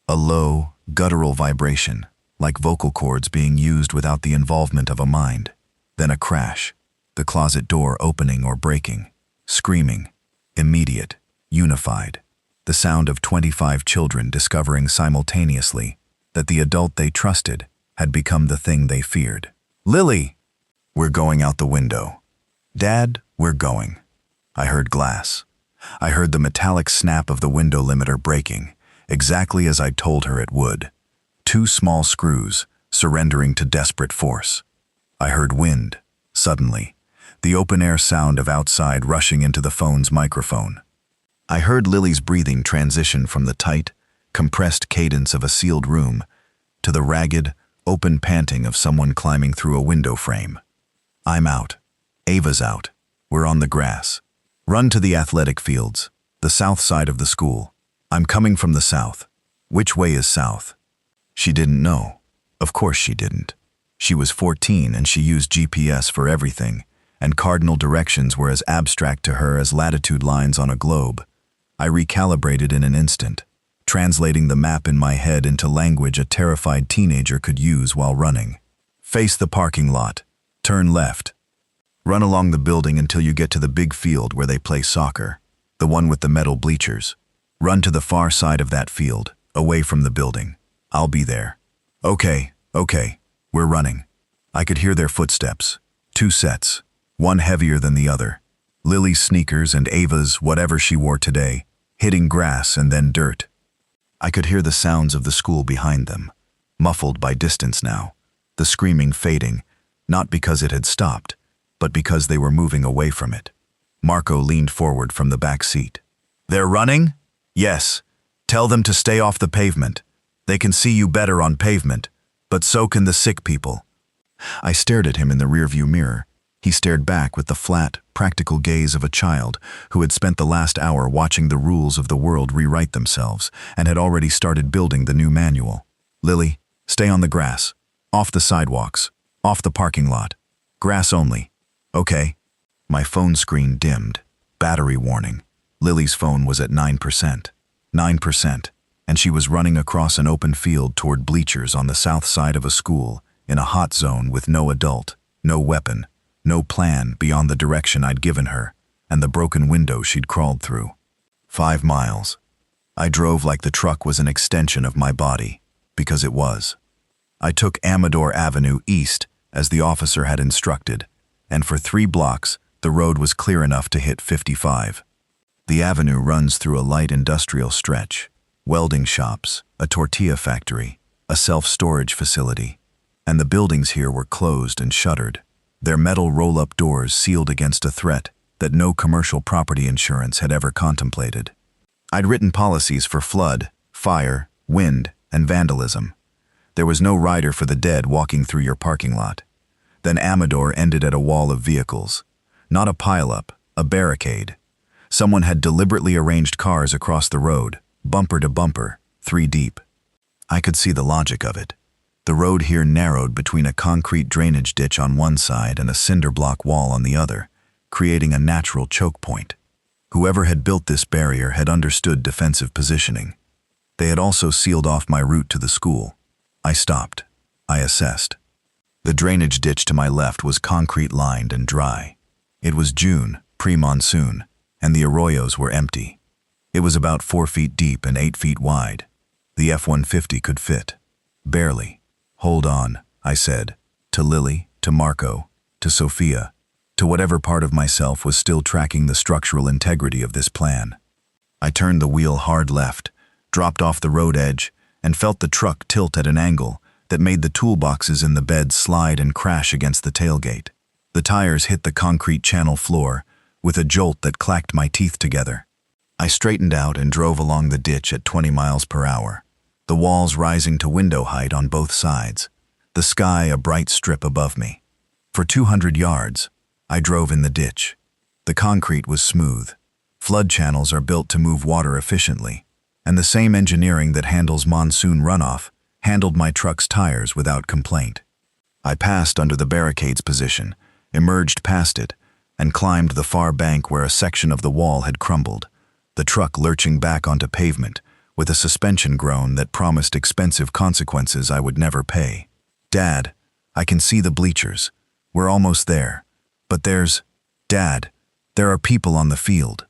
A low, guttural vibration, like vocal cords being used without the involvement of a mind. Then a crash, the closet door opening or breaking, screaming, immediate, unified. The sound of 25 children discovering simultaneously that the adult they trusted had become the thing they feared. Lily! We're going out the window. Dad, we're going. I heard glass. I heard the metallic snap of the window limiter breaking, exactly as I'd told her it would. 2 small screws, surrendering to desperate force. I heard wind, suddenly, the open-air sound of outside rushing into the phone's microphone. I heard Lily's breathing transition from the tight, compressed cadence of a sealed room to the ragged, open panting of someone climbing through a window frame. I'm out. Ava's out. We're on the grass. Run to the athletic fields, the south side of the school. I'm coming from the south. Which way is south? She didn't know. Of course she didn't. She was 14 and she used GPS for everything, and cardinal directions were as abstract to her as latitude lines on a globe. I recalibrated in an instant, translating the map in my head into language a terrified teenager could use while running. Face the parking lot. Turn left. Run along the building until you get to the big field where they play soccer, the one with the metal bleachers. Run to the far side of that field, away from the building. I'll be there. Okay, we're running. I could hear their footsteps. 2 sets, one heavier than the other. Lily's sneakers and Ava's whatever she wore today, hitting grass and then dirt. I could hear the sounds of the school behind them, muffled by distance now, the screaming fading, not because it had stopped, but because they were moving away from it. Marco leaned forward from the back seat. They're running? Yes. Tell them to stay off the pavement. They can see you better on pavement, but so can the sick people. I stared at him in the rearview mirror. He stared back with the flat, practical gaze of a child who had spent the last hour watching the rules of the world rewrite themselves and had already started building the new manual. Lily, stay on the grass. Off the sidewalks. Off the parking lot. Grass only. Okay. My phone screen dimmed. Battery warning. Lily's phone was at 9%. 9%. And she was running across an open field toward bleachers on the south side of a school, in a hot zone with no adult, no weapon, no plan beyond the direction I'd given her, and the broken window she'd crawled through. 5 miles. I drove like the truck was an extension of my body, because it was. I took Amador Avenue east, as the officer had instructed, and for 3 blocks, the road was clear enough to hit 55. The avenue runs through a light industrial stretch. Welding shops, a tortilla factory, a self-storage facility, and the buildings here were closed and shuttered, their metal roll-up doors sealed against a threat that no commercial property insurance had ever contemplated. I'd written policies for flood, fire, wind, and vandalism. There was no rider for the dead walking through your parking lot. Then Amador ended at a wall of vehicles. Not a pileup, a barricade. Someone had deliberately arranged cars across the road, bumper to bumper, 3 deep. I could see the logic of it. The road here narrowed between a concrete drainage ditch on one side and a cinder block wall on the other, creating a natural choke point. Whoever had built this barrier had understood defensive positioning. They had also sealed off my route to the school. I stopped. I assessed. The drainage ditch to my left was concrete-lined and dry. It was June, pre-monsoon, and the arroyos were empty. It was about 4 feet deep and 8 feet wide. The F-150 could fit. Barely. Hold on, I said, to Lily, to Marco, to Sophia, to whatever part of myself was still tracking the structural integrity of this plan. I turned the wheel hard left, dropped off the road edge, and felt the truck tilt at an angle that made the toolboxes in the bed slide and crash against the tailgate. The tires hit the concrete channel floor with a jolt that clacked my teeth together. I straightened out and drove along the ditch at 20 miles per hour, the walls rising to window height on both sides, the sky a bright strip above me. For 200 yards, I drove in the ditch. The concrete was smooth. Flood channels are built to move water efficiently, and the same engineering that handles monsoon runoff handled my truck's tires without complaint. I passed under the barricade's position, emerged past it, and climbed the far bank where a section of the wall had crumbled, the truck lurching back onto pavement with a suspension groan that promised expensive consequences I would never pay. "Dad, I can see the bleachers. We're almost there. But Dad, there are people on the field."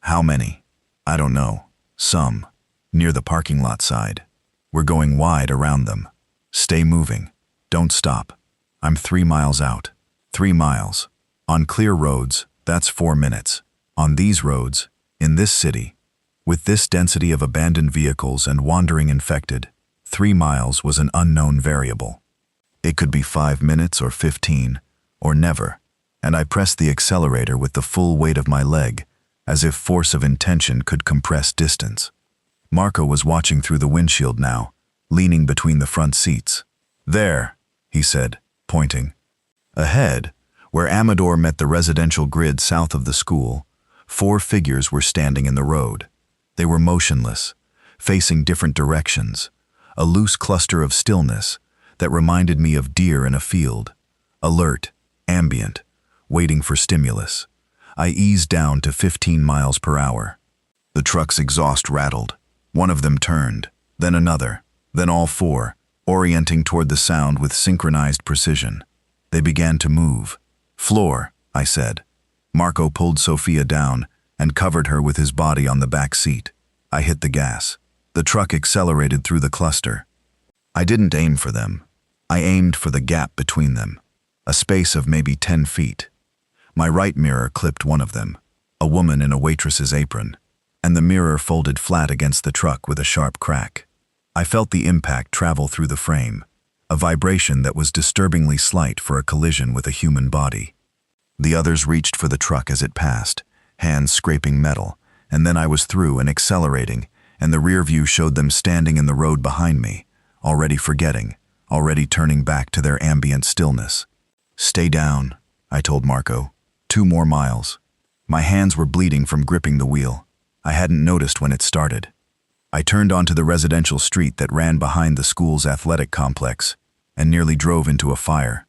"How many?" "I don't know. Some. Near the parking lot side. We're going wide around them. Stay moving. Don't stop. I'm 3 miles out." 3 miles. On clear roads, that's 4 minutes. On these roads, in this city, with this density of abandoned vehicles and wandering infected, 3 miles was an unknown variable. It could be 5 minutes or 15, or never, and I pressed the accelerator with the full weight of my leg, as if force of intention could compress distance. Marco was watching through the windshield now, leaning between the front seats. "There," he said, pointing. Ahead, where Amador met the residential grid south of the school, 4 figures were standing in the road. They were motionless, facing different directions, a loose cluster of stillness that reminded me of deer in a field, alert, ambient, waiting for stimulus. I eased down to 15 miles per hour. The truck's exhaust rattled. One of them turned, then another, then all 4, orienting toward the sound with synchronized precision. They began to move. "Floor," I said. Marco pulled Sophia down and covered her with his body on the back seat. I hit the gas. The truck accelerated through the cluster. I didn't aim for them. I aimed for the gap between them, a space of maybe 10 feet. My right mirror clipped one of them, a woman in a waitress's apron, and the mirror folded flat against the truck with a sharp crack. I felt the impact travel through the frame, a vibration that was disturbingly slight for a collision with a human body. The others reached for the truck as it passed, hands scraping metal, and then I was through and accelerating, and the rear view showed them standing in the road behind me, already forgetting, already turning back to their ambient stillness. "Stay down," I told Marco. 2 more miles. My hands were bleeding from gripping the wheel. I hadn't noticed when it started. I turned onto the residential street that ran behind the school's athletic complex and nearly drove into a fire.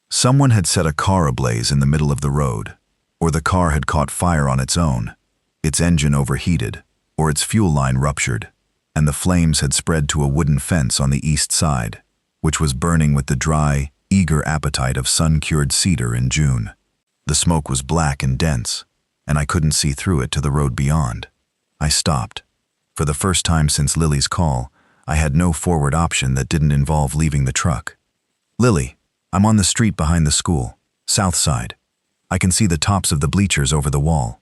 Someone had set a car ablaze in the middle of the road, or the car had caught fire on its own. Its engine overheated, or its fuel line ruptured, and the flames had spread to a wooden fence on the east side, which was burning with the dry, eager appetite of sun-cured cedar in June. The smoke was black and dense, and I couldn't see through it to the road beyond. I stopped. For the first time since Lily's call, I had no forward option that didn't involve leaving the truck. "Lily, I'm on the street behind the school, south side. I can see the tops of the bleachers over the wall."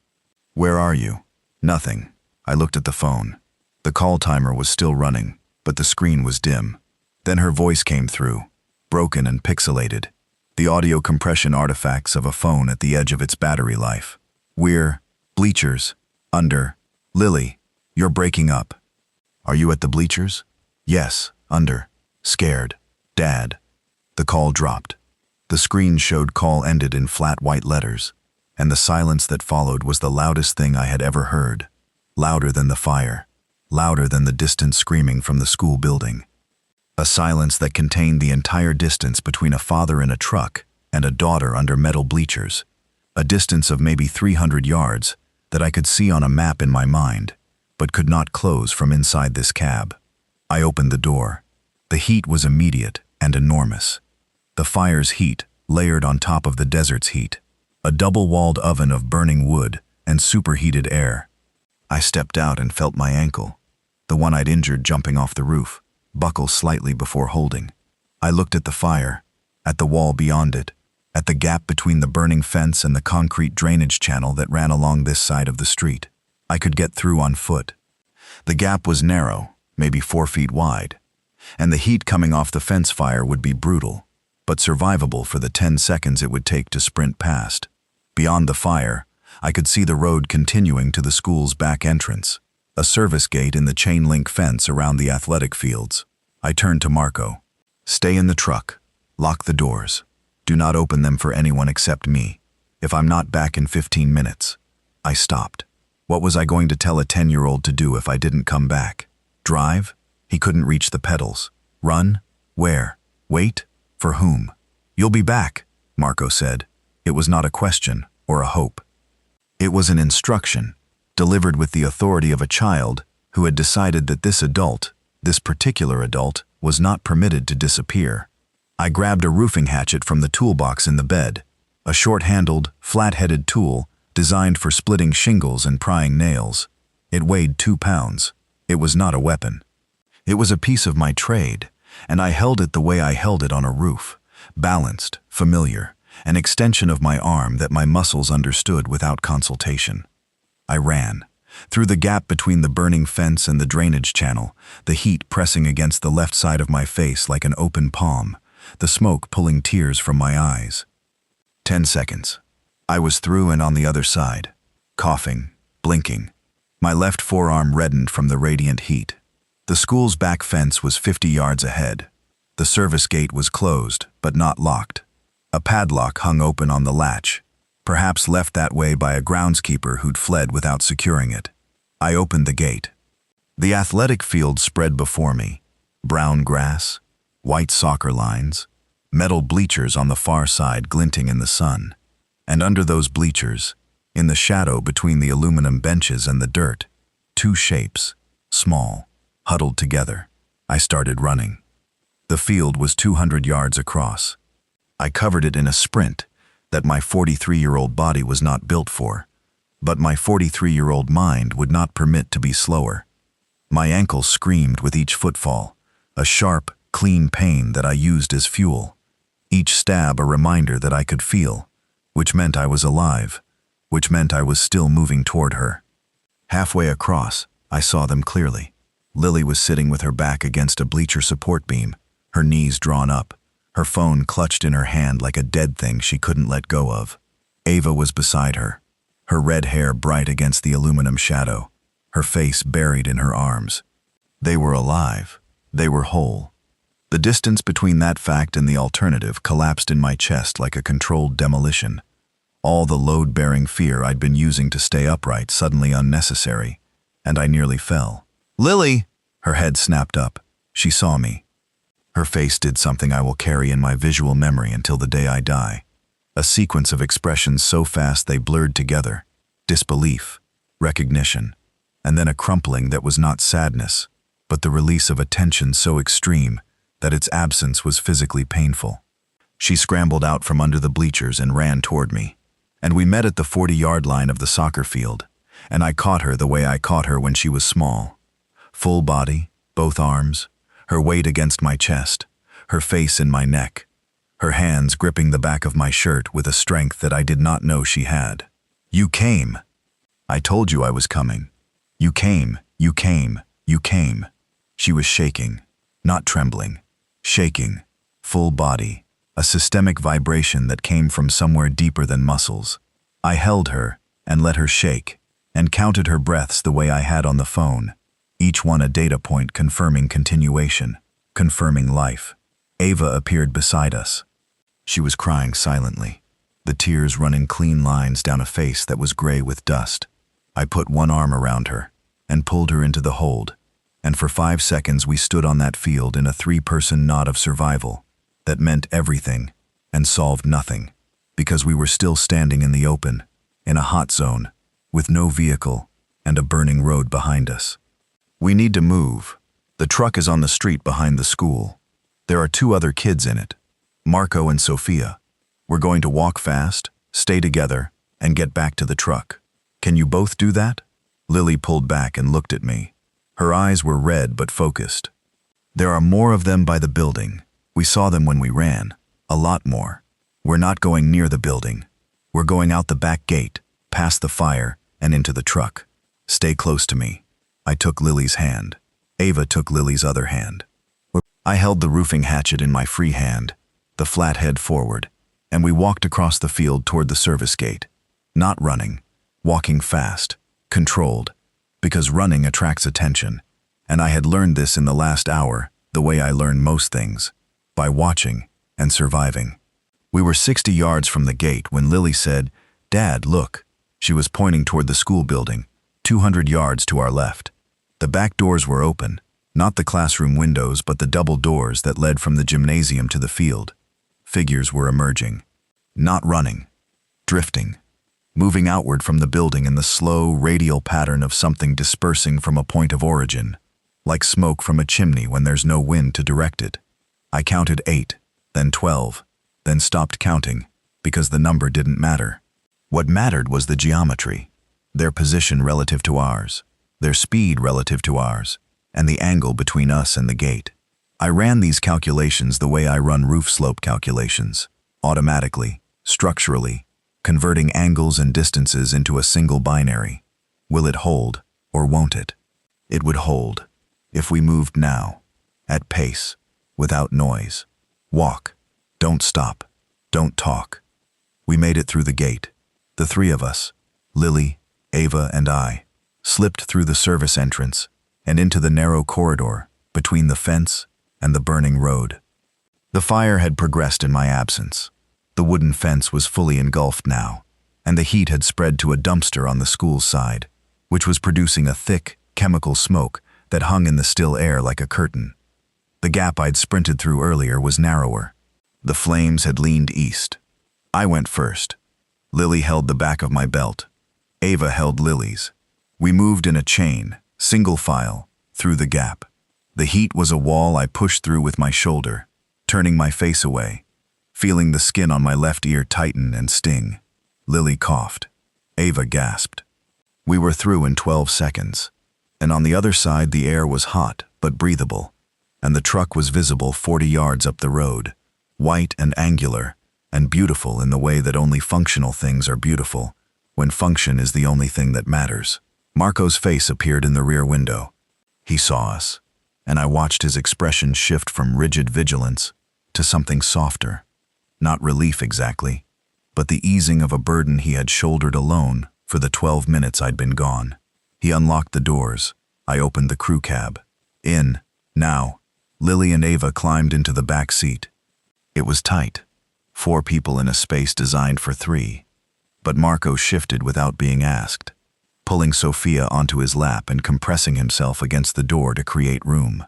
"Where are you?" "Nothing." I looked at the phone. The call timer was still running, but the screen was dim. Then her voice came through, broken and pixelated, the audio compression artifacts of a phone at the edge of its battery life. "We're bleachers, under. Lily, you're breaking up." "Are you at the bleachers?" "Yes, under. Scared. Dad." The call dropped. The screen showed call ended in flat white letters, and the silence that followed was the loudest thing I had ever heard. Louder than the fire, louder than the distant screaming from the school building. A silence that contained the entire distance between a father in a truck and a daughter under metal bleachers, a distance of maybe 300 yards that I could see on a map in my mind, but could not close from inside this cab. I opened the door. The heat was immediate and enormous. The fire's heat layered on top of the desert's heat, a double-walled oven of burning wood and superheated air. I stepped out and felt my ankle, the one I'd injured jumping off the roof, buckle slightly before holding. I looked at the fire, at the wall beyond it, at the gap between the burning fence and the concrete drainage channel that ran along this side of the street. I could get through on foot. The gap was narrow, maybe 4 feet wide, and the heat coming off the fence fire would be brutal, but survivable for the 10 seconds it would take to sprint past. Beyond the fire, I could see the road continuing to the school's back entrance, a service gate in the chain-link fence around the athletic fields. I turned to Marco. "Stay in the truck. Lock the doors. Do not open them for anyone except me. If I'm not back in 15 minutes. I stopped. What was I going to tell a 10-year-old to do if I didn't come back? Drive? He couldn't reach the pedals. Run? Where? Wait? For whom? "You'll be back," Marco said. It was not a question or a hope. It was an instruction, delivered with the authority of a child who had decided that this particular adult, was not permitted to disappear. I grabbed a roofing hatchet from the toolbox in the bed, a short-handled, flat-headed tool designed for splitting shingles and prying nails. It weighed 2 pounds. It was not a weapon. It was a piece of my trade, and I held it the way I held it on a roof, balanced, familiar, an extension of my arm that my muscles understood without consultation. I ran. Through the gap between the burning fence and the drainage channel, the heat pressing against the left side of my face like an open palm, the smoke pulling tears from my eyes. 10 seconds. I was through and on the other side, coughing, blinking. My left forearm reddened from the radiant heat. The school's back fence was 50 yards ahead. The service gate was closed, but not locked. A padlock hung open on the latch, perhaps left that way by a groundskeeper who'd fled without securing it. I opened the gate. The athletic field spread before me. Brown grass, white soccer lines, metal bleachers on the far side glinting in the sun. And under those bleachers, in the shadow between the aluminum benches and the dirt, 2 shapes, small, huddled together. I started running. The field was 200 yards across. I covered it in a sprint that my 43-year-old body was not built for, but my 43-year-old mind would not permit to be slower. My ankle screamed with each footfall, a sharp, clean pain that I used as fuel. Each stab a reminder that I could feel, which meant I was alive, which meant I was still moving toward her. Halfway across, I saw them clearly. Lily was sitting with her back against a bleacher support beam, her knees drawn up, her phone clutched in her hand like a dead thing she couldn't let go of. Ava was beside her, her red hair bright against the aluminum shadow, her face buried in her arms. They were alive. They were whole. The distance between that fact and the alternative collapsed in my chest like a controlled demolition. All the load-bearing fear I'd been using to stay upright suddenly unnecessary, and I nearly fell. "Lily!" Her head snapped up. She saw me. Her face did something I will carry in my visual memory until the day I die. A sequence of expressions so fast they blurred together. Disbelief, recognition, and then a crumpling that was not sadness, but the release of a tension so extreme that its absence was physically painful. She scrambled out from under the bleachers and ran toward me, and we met at the 40-yard line of the soccer field, and I caught her the way I caught her when she was small. Full body, both arms, her weight against my chest, her face in my neck, her hands gripping the back of my shirt with a strength that I did not know she had. "You came. I told you I was coming. You came, you came, you came." She was shaking, not trembling, shaking, full body, a systemic vibration that came from somewhere deeper than muscles. I held her and let her shake, and counted her breaths the way I had on the phone, each one a data point confirming continuation, confirming life. Ava appeared beside us. She was crying silently, the tears running clean lines down a face that was gray with dust. I put one arm around her and pulled her into the hold, and for 5 seconds we stood on that field in a 3-person knot of survival that meant everything and solved nothing, because we were still standing in the open, in a hot zone, with no vehicle and a burning road behind us. "We need to move. The truck is on the street behind the school. There are 2 other kids in it, Marco and Sophia. We're going to walk fast, stay together, and get back to the truck. Can you both do that?" Lily pulled back and looked at me. Her eyes were red but focused. "There are more of them by the building. We saw them when we ran. A lot more. We're not going near the building. We're going out the back gate, past the fire, and into the truck. Stay close to me." I took Lily's hand. Ava took Lily's other hand. I held the roofing hatchet in my free hand, the flat head forward, and we walked across the field toward the service gate. Not running, walking fast, controlled, because running attracts attention, and I had learned this in the last hour the way I learn most things, by watching and surviving. We were 60 yards from the gate when Lily said, "Dad, look." She was pointing toward the school building, 200 yards to our left. The back doors were open, not the classroom windows but the double doors that led from the gymnasium to the field. figures were emerging. Not running, drifting, moving outward from the building in the slow, radial pattern of something dispersing from a point of origin, like smoke from a chimney when there's no wind to direct it. I counted 8, then 12, then stopped counting, because the number didn't matter. What mattered was the geometry, their position relative to ours, their speed relative to ours, and the angle between us and the gate. I ran these calculations the way I run roof slope calculations, automatically, structurally, converting angles and distances into a single binary. Will it hold, or won't it? It would hold, if we moved now, at pace, without noise. Walk, don't stop, don't talk. We made it through the gate. The three of us, Lily, Ava, and I, slipped through the service entrance and into the narrow corridor between the fence and the burning road. The fire had progressed in my absence. The wooden fence was fully engulfed now, and the heat had spread to a dumpster on the school's side, which was producing a thick, chemical smoke that hung in the still air like a curtain. The gap I'd sprinted through earlier was narrower. The flames had leaned east. I went first. Lily held the back of my belt. Ava held Lily's. We moved in a chain, single file, through the gap. The heat was a wall I pushed through with my shoulder, turning my face away, feeling the skin on my left ear tighten and sting. Lily coughed. Ava gasped. We were through in 12 seconds, and on the other side the air was hot but breathable, and the truck was visible 40 yards up the road, white and angular, and beautiful in the way that only functional things are beautiful, when function is the only thing that matters. Marco's face appeared in the rear window. He saw us, and I watched his expression shift from rigid vigilance to something softer. Not relief exactly, but the easing of a burden he had shouldered alone for the 12 minutes I'd been gone. He unlocked the doors. I opened the crew cab. In, now, Lily and Ava climbed into the back seat. It was tight, 4 people in a space designed for 3. But Marco shifted without being asked, pulling Sophia onto his lap and compressing himself against the door to create room.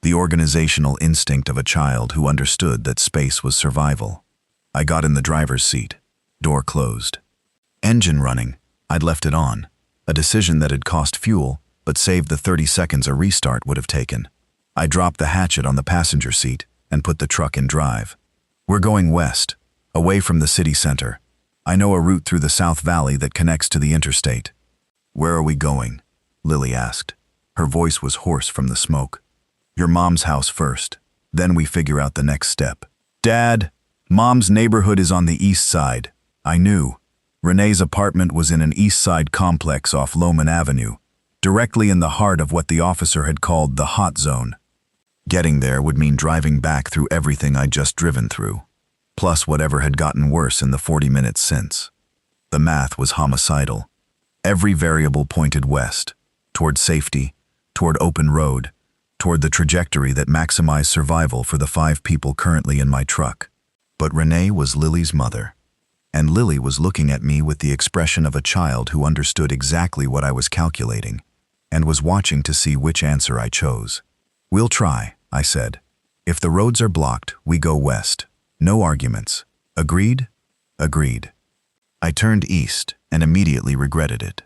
The organizational instinct of a child who understood that space was survival. I got in the driver's seat. Door closed. Engine running. I'd left it on, a decision that had cost fuel, but saved the 30 seconds a restart would have taken. I dropped the hatchet on the passenger seat and put the truck in drive. We're going west, away from the city center. I know a route through the South Valley that connects to the interstate. Where are we going? Lily asked. Her voice was hoarse from the smoke. Your mom's house first, then we figure out the next step. Dad, Mom's neighborhood is on the east side. I knew. Renee's apartment was in an east side complex off Lohman Avenue, directly in the heart of what the officer had called the hot zone. Getting there would mean driving back through everything I'd just driven through, plus whatever had gotten worse in the 40 minutes since. The math was homicidal. Every variable pointed west, toward safety, toward open road, toward the trajectory that maximized survival for the 5 people currently in my truck. But Renee was Lily's mother, and Lily was looking at me with the expression of a child who understood exactly what I was calculating and was watching to see which answer I chose. We'll try, I said. If the roads are blocked, we go west. No arguments. Agreed? Agreed. I turned east and immediately regretted it.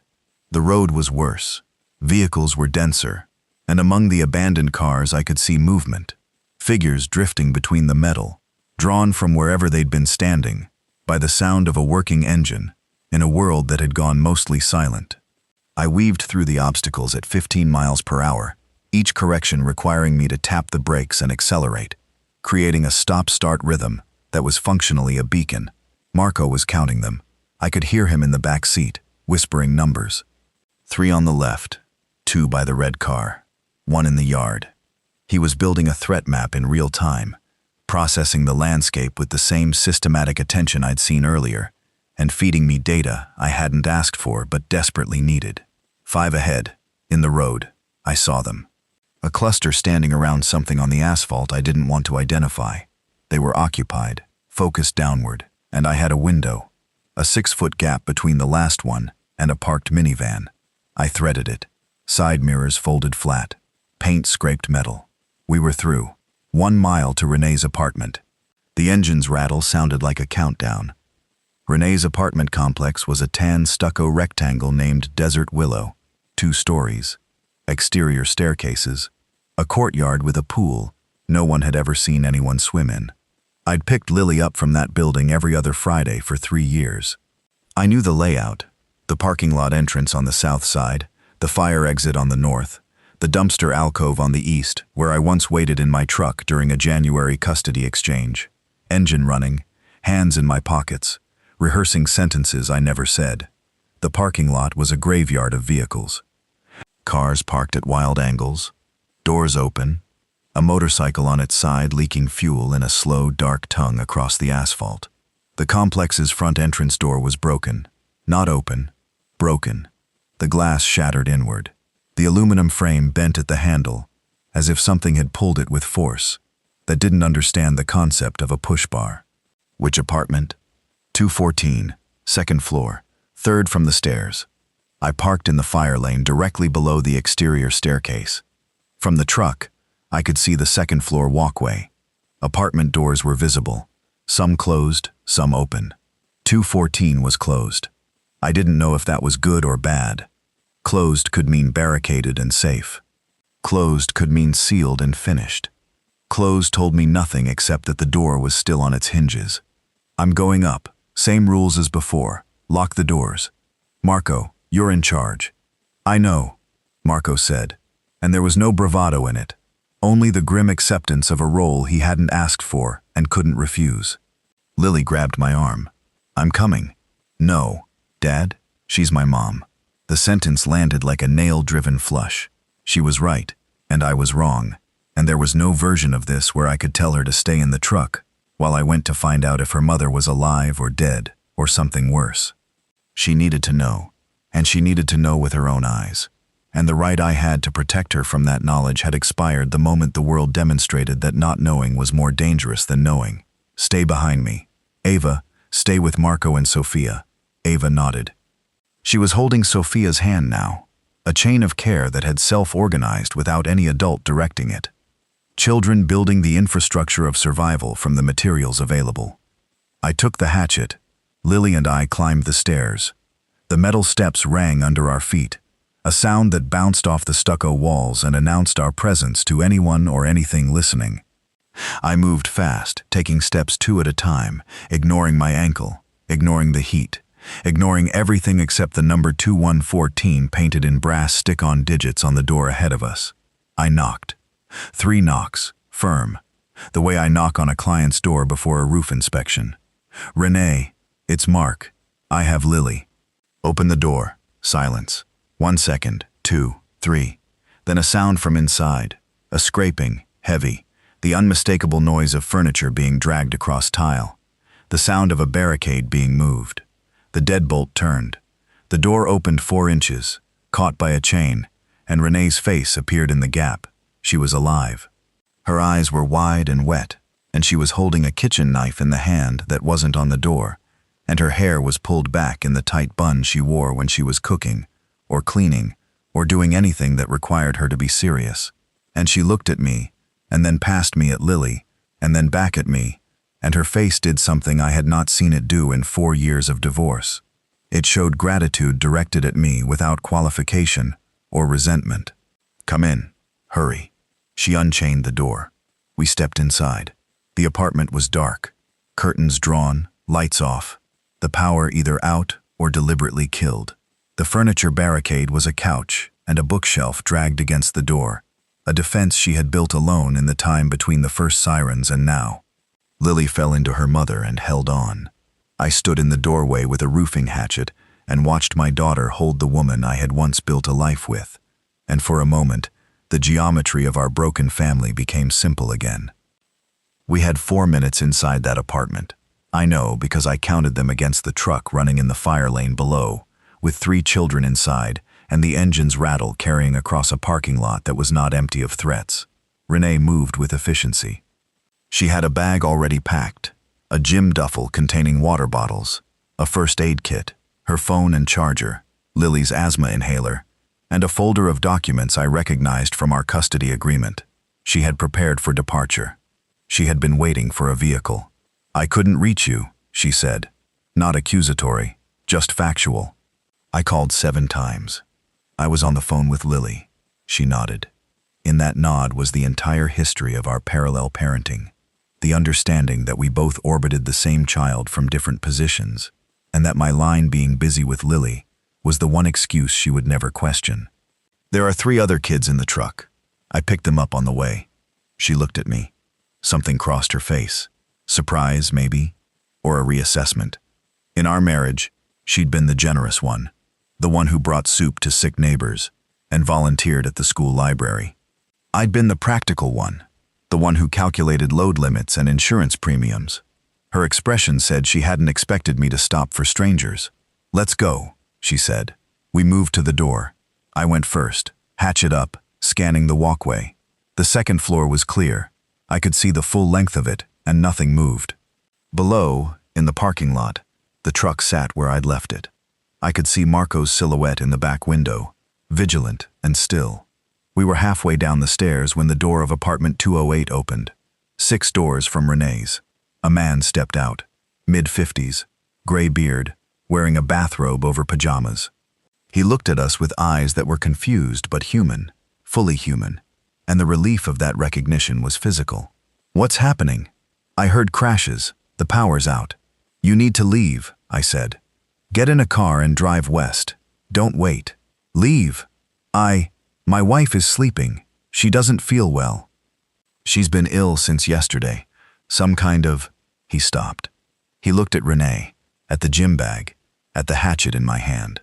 The road was worse. Vehicles were denser, and among the abandoned cars I could see movement, figures drifting between the metal, drawn from wherever they'd been standing, by the sound of a working engine, in a world that had gone mostly silent. I weaved through the obstacles at 15 miles per hour, each correction requiring me to tap the brakes and accelerate, creating a stop-start rhythm that was functionally a beacon. Marco was counting them. I could hear him in the back seat, whispering numbers. 3 on the left, 2 by the red car, 1 in the yard. He was building a threat map in real time, processing the landscape with the same systematic attention I'd seen earlier, and feeding me data I hadn't asked for but desperately needed. 5 ahead, in the road, I saw them. A cluster standing around something on the asphalt I didn't want to identify. They were occupied, focused downward, and I had a window, a 6-foot gap between the last one and a parked minivan. I threaded it. Side mirrors folded flat, paint scraped metal. We were through. 1 mile to Renee's apartment. The engine's rattle sounded like a countdown. Renee's apartment complex was a tan stucco rectangle named Desert Willow, 2 stories, exterior staircases, a courtyard with a pool no one had ever seen anyone swim in. I'd picked Lily up from that building every other Friday for 3 years. I knew the layout, the parking lot entrance on the south side, the fire exit on the north, the dumpster alcove on the east, where I once waited in my truck during a January custody exchange, engine running, hands in my pockets, rehearsing sentences I never said. The parking lot was a graveyard of vehicles. Cars parked at wild angles, doors open, a motorcycle on its side leaking fuel in a slow, dark tongue across the asphalt. The complex's front entrance door was broken. Not open, broken. The glass shattered inward. The aluminum frame bent at the handle, as if something had pulled it with force, that didn't understand the concept of a push bar. Which apartment? 214, second floor, third from the stairs. I parked in the fire lane directly below the exterior staircase. From the truck, I could see the second floor walkway. Apartment doors were visible, some closed, some open. 214 was closed. I didn't know if that was good or bad. Closed could mean barricaded and safe. Closed could mean sealed and finished. Closed told me nothing except that the door was still on its hinges. I'm going up. Same rules as before. Lock the doors. Marco, you're in charge. I know, Marco said, and there was no bravado in it. Only the grim acceptance of a role he hadn't asked for and couldn't refuse. Lily grabbed my arm. I'm coming. No, Dad, she's my mom. The sentence landed like a nail-driven flush. She was right, and I was wrong, and there was no version of this where I could tell her to stay in the truck while I went to find out if her mother was alive or dead or something worse. She needed to know, and she needed to know with her own eyes. And the right I had to protect her from that knowledge had expired the moment the world demonstrated that not knowing was more dangerous than knowing. Stay behind me. Ava, stay with Marco and Sophia. Ava nodded. She was holding Sophia's hand now, a chain of care that had self-organized without any adult directing it. Children building the infrastructure of survival from the materials available. I took the hatchet. Lily and I climbed the stairs. The metal steps rang under our feet, a sound that bounced off the stucco walls and announced our presence to anyone or anything listening. I moved fast, taking steps 2 at a time, ignoring my ankle, ignoring the heat, ignoring everything except the number 2114 painted in brass stick-on digits on the door ahead of us. I knocked. 3 knocks, firm, the way I knock on a client's door before a roof inspection. Renee, it's Mark. I have Lily. Open the door. Silence. 1 second, 2, 3. Then a sound from inside, a scraping, heavy, the unmistakable noise of furniture being dragged across tile, the sound of a barricade being moved. The deadbolt turned. The door opened 4 inches, caught by a chain, and Renee's face appeared in the gap. She was alive. Her eyes were wide and wet, and she was holding a kitchen knife in the hand that wasn't on the door, and her hair was pulled back in the tight bun she wore when she was cooking, or cleaning, or doing anything that required her to be serious. And she looked at me, and then past me at Lily, and then back at me, and her face did something I had not seen it do in 4 years of divorce. It showed gratitude directed at me without qualification or resentment. Come in. Hurry. She unchained the door. We stepped inside. The apartment was dark. Curtains drawn, lights off. The power either out or deliberately killed. The furniture barricade was a couch and a bookshelf dragged against the door, a defense she had built alone in the time between the first sirens and now. Lily fell into her mother and held on. I stood in the doorway with a roofing hatchet and watched my daughter hold the woman I had once built a life with. And for a moment, the geometry of our broken family became simple again. We had 4 minutes inside that apartment. I know because I counted them against the truck running in the fire lane below, with 3 children inside and the engine's rattle carrying across a parking lot that was not empty of threats. Renee moved with efficiency. She had a bag already packed, a gym duffel containing water bottles, a first aid kit, her phone and charger, Lily's asthma inhaler, and a folder of documents I recognized from our custody agreement. She had prepared for departure. She had been waiting for a vehicle. I couldn't reach you, she said. Not accusatory, just factual. I called 7 times. I was on the phone with Lily. She nodded. In that nod was the entire history of our parallel parenting. The understanding that we both orbited the same child from different positions, and that my line being busy with Lily was the one excuse she would never question. There are 3 other kids in the truck. I picked them up on the way. She looked at me. Something crossed her face. Surprise, maybe, or a reassessment. In our marriage, she'd been the generous one, the one who brought soup to sick neighbors and volunteered at the school library. I'd been the practical one, the one who calculated load limits and insurance premiums. Her expression said she hadn't expected me to stop for strangers. Let's go, she said. We moved to the door. I went first, hatchet up, scanning the walkway. The 2nd floor was clear. I could see the full length of it, and nothing moved. Below, in the parking lot, the truck sat where I'd left it. I could see Marco's silhouette in the back window, vigilant and still. We were halfway down the stairs when the door of apartment 208 opened. 6 doors from Renee's. A man stepped out, mid-50s, gray beard, wearing a bathrobe over pajamas. He looked at us with eyes that were confused but human, fully human, and the relief of that recognition was physical. What's happening? I heard crashes. The power's out. You need to leave, I said. Get in a car and drive west. Don't wait. Leave. My wife is sleeping. She doesn't feel well. She's been ill since yesterday. Some kind of... He stopped. He looked at Renee, at the gym bag, at the hatchet in my hand.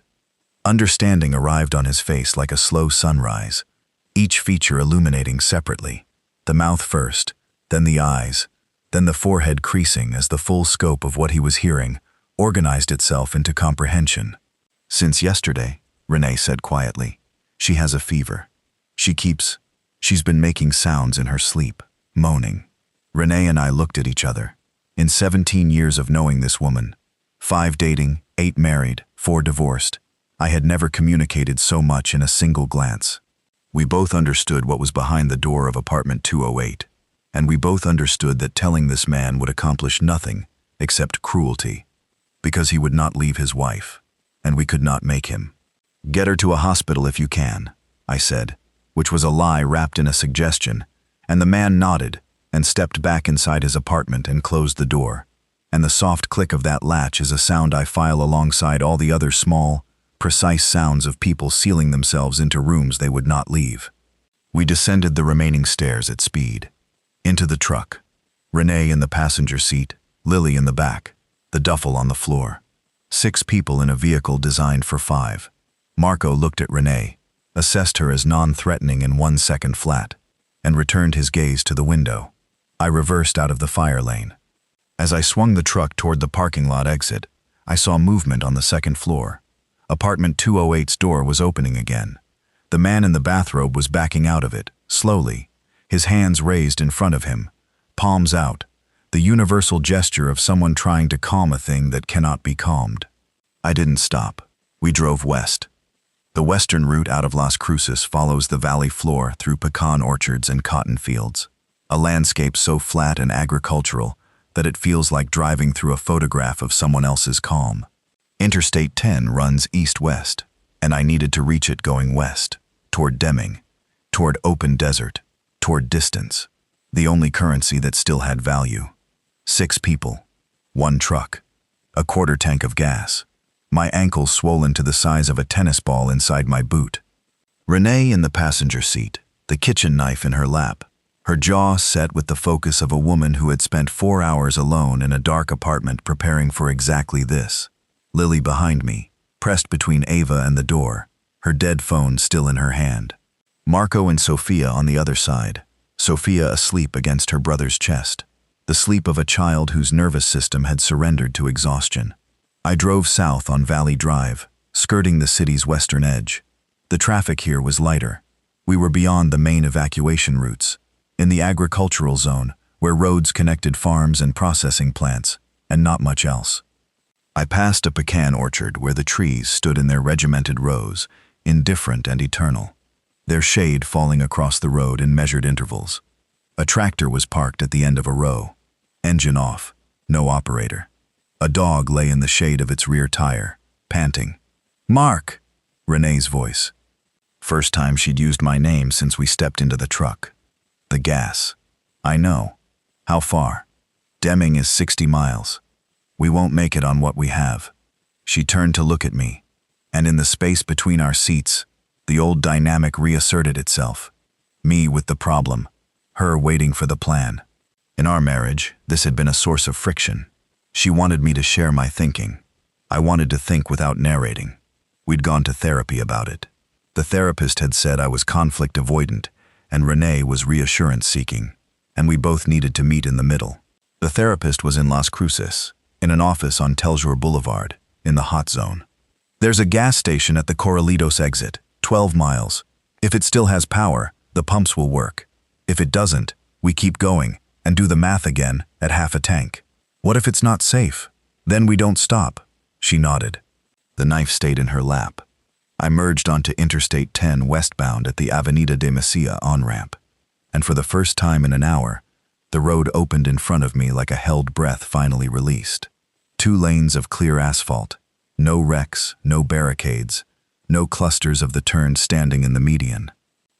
Understanding arrived on his face like a slow sunrise, each feature illuminating separately, the mouth first, then the eyes, then the forehead creasing as the full scope of what he was hearing organized itself into comprehension. Since yesterday, Renee said quietly, she has a fever. She's been making sounds in her sleep, moaning. Renee and I looked at each other. In 17 years of knowing this woman, 5 dating, 8 married, 4 divorced, I had never communicated so much in a single glance. We both understood what was behind the door of apartment 208, and we both understood that telling this man would accomplish nothing except cruelty, because he would not leave his wife, and we could not make him. Get her to a hospital if you can, I said, which was a lie wrapped in a suggestion, and the man nodded and stepped back inside his apartment and closed the door, and the soft click of that latch is a sound I file alongside all the other small, precise sounds of people sealing themselves into rooms they would not leave. We descended the remaining stairs at speed. Into the truck. Renee in the passenger seat, Lily in the back, the duffel on the floor. 6 people in a vehicle designed for 5. Marco looked at Renee, assessed her as non-threatening in 1 second flat, and returned his gaze to the window. I reversed out of the fire lane. As I swung the truck toward the parking lot exit, I saw movement on the 2nd floor. Apartment 208's door was opening again. The man in the bathrobe was backing out of it, slowly, his hands raised in front of him, palms out, the universal gesture of someone trying to calm a thing that cannot be calmed. I didn't stop. We drove west. The western route out of Las Cruces follows the valley floor through pecan orchards and cotton fields, a landscape so flat and agricultural that it feels like driving through a photograph of someone else's calm. Interstate 10 runs east-west, and I needed to reach it going west, toward Deming, toward open desert, toward distance, the only currency that still had value. 6 people, 1 truck, a quarter tank of gas, my ankles swollen to the size of a tennis ball inside my boot. Renee in the passenger seat, the kitchen knife in her lap, her jaw set with the focus of a woman who had spent 4 hours alone in a dark apartment preparing for exactly this. Lily behind me, pressed between Ava and the door, her dead phone still in her hand. Marco and Sophia on the other side, Sophia asleep against her brother's chest, the sleep of a child whose nervous system had surrendered to exhaustion. I drove south on Valley Drive, skirting the city's western edge. The traffic here was lighter. We were beyond the main evacuation routes, in the agricultural zone, where roads connected farms and processing plants, and not much else. I passed a pecan orchard where the trees stood in their regimented rows, indifferent and eternal, their shade falling across the road in measured intervals. A tractor was parked at the end of a row, engine off, No operator. A dog lay in the shade of its rear tire, panting. "Mark!" Renee's voice. First time she'd used my name since we stepped into the truck. The gas. "I know. How far?" "Deming is 60 miles. We won't make it on what we have." She turned to look at me, and in the space between our seats, the old dynamic reasserted itself. Me with the problem, her waiting for the plan. In our marriage, this had been a source of friction. She wanted me to share my thinking. I wanted to think without narrating. We'd gone to therapy about it. The therapist had said I was conflict avoidant, and Renee was reassurance seeking, and we both needed to meet in the middle. The therapist was in Las Cruces, in an office on Teljour Boulevard, in the hot zone. "There's a gas station at the Corralitos exit, 12 miles. If it still has power, the pumps will work. If it doesn't, we keep going and do the math again at half a tank. What if it's not safe? Then we don't stop." She nodded. The knife stayed in her lap. I merged onto Interstate 10 westbound at the Avenida de Mesilla on-ramp, and for the first time in an hour, the road opened in front of me like a held breath finally released. 2 lanes of clear asphalt, no wrecks, no barricades, no clusters of the turns standing in the median.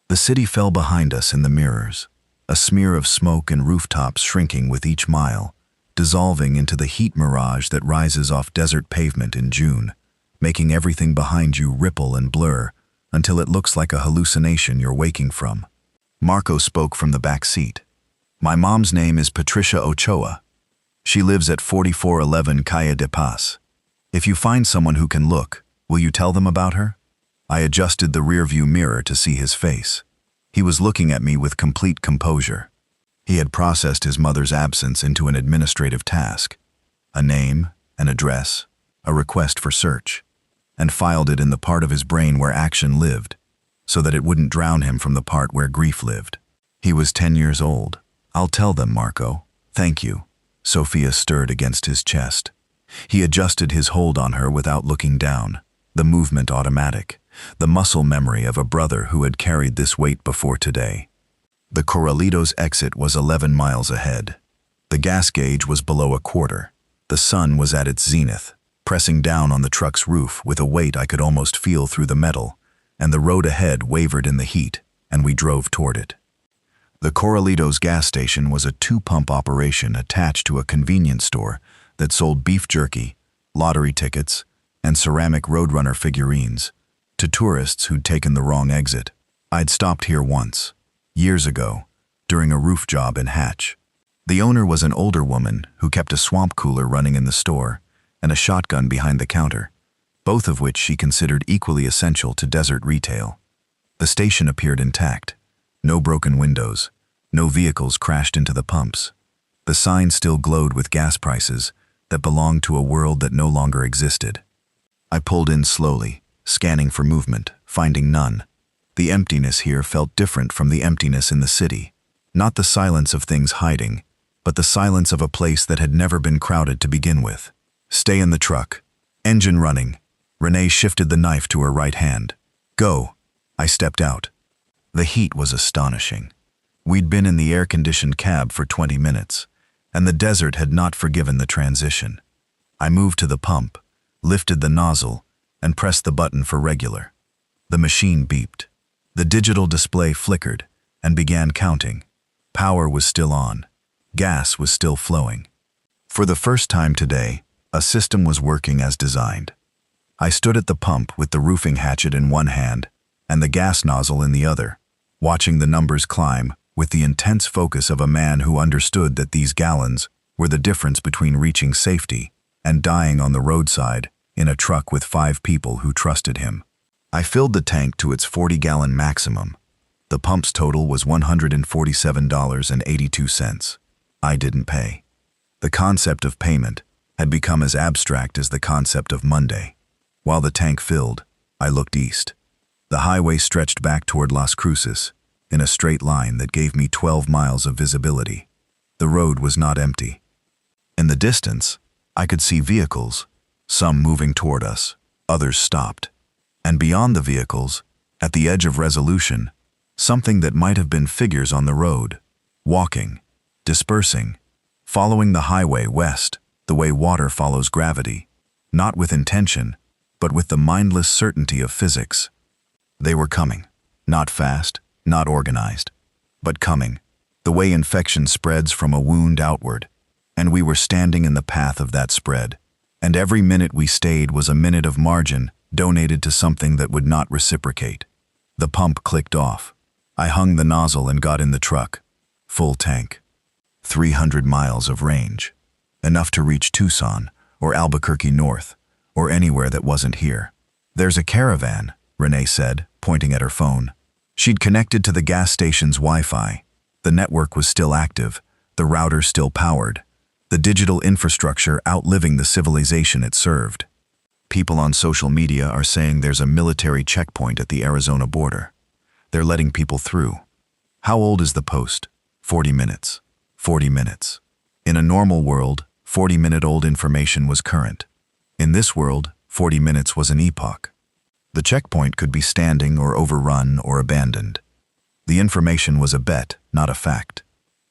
The city fell behind us in the mirrors, a smear of smoke and rooftops shrinking with each mile, dissolving into the heat mirage that rises off desert pavement in June, making everything behind you ripple and blur until it looks like a hallucination you're waking from. Marco spoke from the back seat. "My mom's name is Patricia Ochoa. She lives at 4411 Calle de Paz. If you find someone who can look, will you tell them about her?" I adjusted the rearview mirror to see his face. He was looking at me with complete composure. He had processed his mother's absence into an administrative task, a name, an address, a request for search, and filed it in the part of his brain where action lived, so that it wouldn't drown him from the part where grief lived. He was 10 years old. "I'll tell them, Marco. Thank you." Sophia stirred against his chest. He adjusted his hold on her without looking down, the movement automatic, the muscle memory of a brother who had carried this weight before today. The Corralitos exit was 11 miles ahead. The gas gauge was below a quarter. The sun was at its zenith, pressing down on the truck's roof with a weight I could almost feel through the metal, and the road ahead wavered in the heat, and we drove toward it. The Corralitos gas station was a 2-pump operation attached to a convenience store that sold beef jerky, lottery tickets, and ceramic Roadrunner figurines to tourists who'd taken the wrong exit. I'd stopped here once, years ago, during a roof job in Hatch. The owner was an older woman who kept a swamp cooler running in the store and a shotgun behind the counter, both of which she considered equally essential to desert retail. The station appeared intact. No broken windows, no vehicles crashed into the pumps. The sign still glowed with gas prices that belonged to a world that no longer existed. I pulled in slowly, scanning for movement, finding none. The emptiness here felt different from the emptiness in the city. Not the silence of things hiding, but the silence of a place that had never been crowded to begin with. "Stay in the truck." Engine running. Renee shifted the knife to her right hand. "Go." I stepped out. The heat was astonishing. We'd been in the air-conditioned cab for 20 minutes, and the desert had not forgiven the transition. I moved to the pump, lifted the nozzle, and pressed the button for regular. The machine beeped. The digital display flickered and began counting. Power was still on. Gas was still flowing. For the first time today, a system was working as designed. I stood at the pump with the roofing hatchet in one hand and the gas nozzle in the other, watching the numbers climb with the intense focus of a man who understood that these gallons were the difference between reaching safety and dying on the roadside in a truck with 5 people who trusted him. I filled the tank to its 40-gallon maximum. The pump's total was $147.82. I didn't pay. The concept of payment had become as abstract as the concept of Monday. While the tank filled, I looked east. The highway stretched back toward Las Cruces in a straight line that gave me 12 miles of visibility. The road was not empty. In the distance, I could see vehicles, some moving toward us, others stopped. And beyond the vehicles, at the edge of resolution, something that might have been figures on the road, walking, dispersing, following the highway west, the way water follows gravity, not with intention, but with the mindless certainty of physics. They were coming, not fast, not organized, but coming, the way infection spreads from a wound outward, and we were standing in the path of that spread, and every minute we stayed was a minute of margin donated to something that would not reciprocate. The pump clicked off. I hung the nozzle and got in the truck. Full tank. 300 miles of range. Enough to reach Tucson, or Albuquerque North, or anywhere that wasn't here. "There's a caravan," Renee said, pointing at her phone. She'd connected to the gas station's Wi-Fi. The network was still active, the router still powered, the digital infrastructure outliving the civilization it served. People on social media are saying there's a military checkpoint at the Arizona border. They're letting people through. How old is the post? 40 minutes. 40 minutes. In a normal world, 40-minute-old information was current. In this world, 40 minutes was an epoch. The checkpoint could be standing or overrun or abandoned. The information was a bet, not a fact.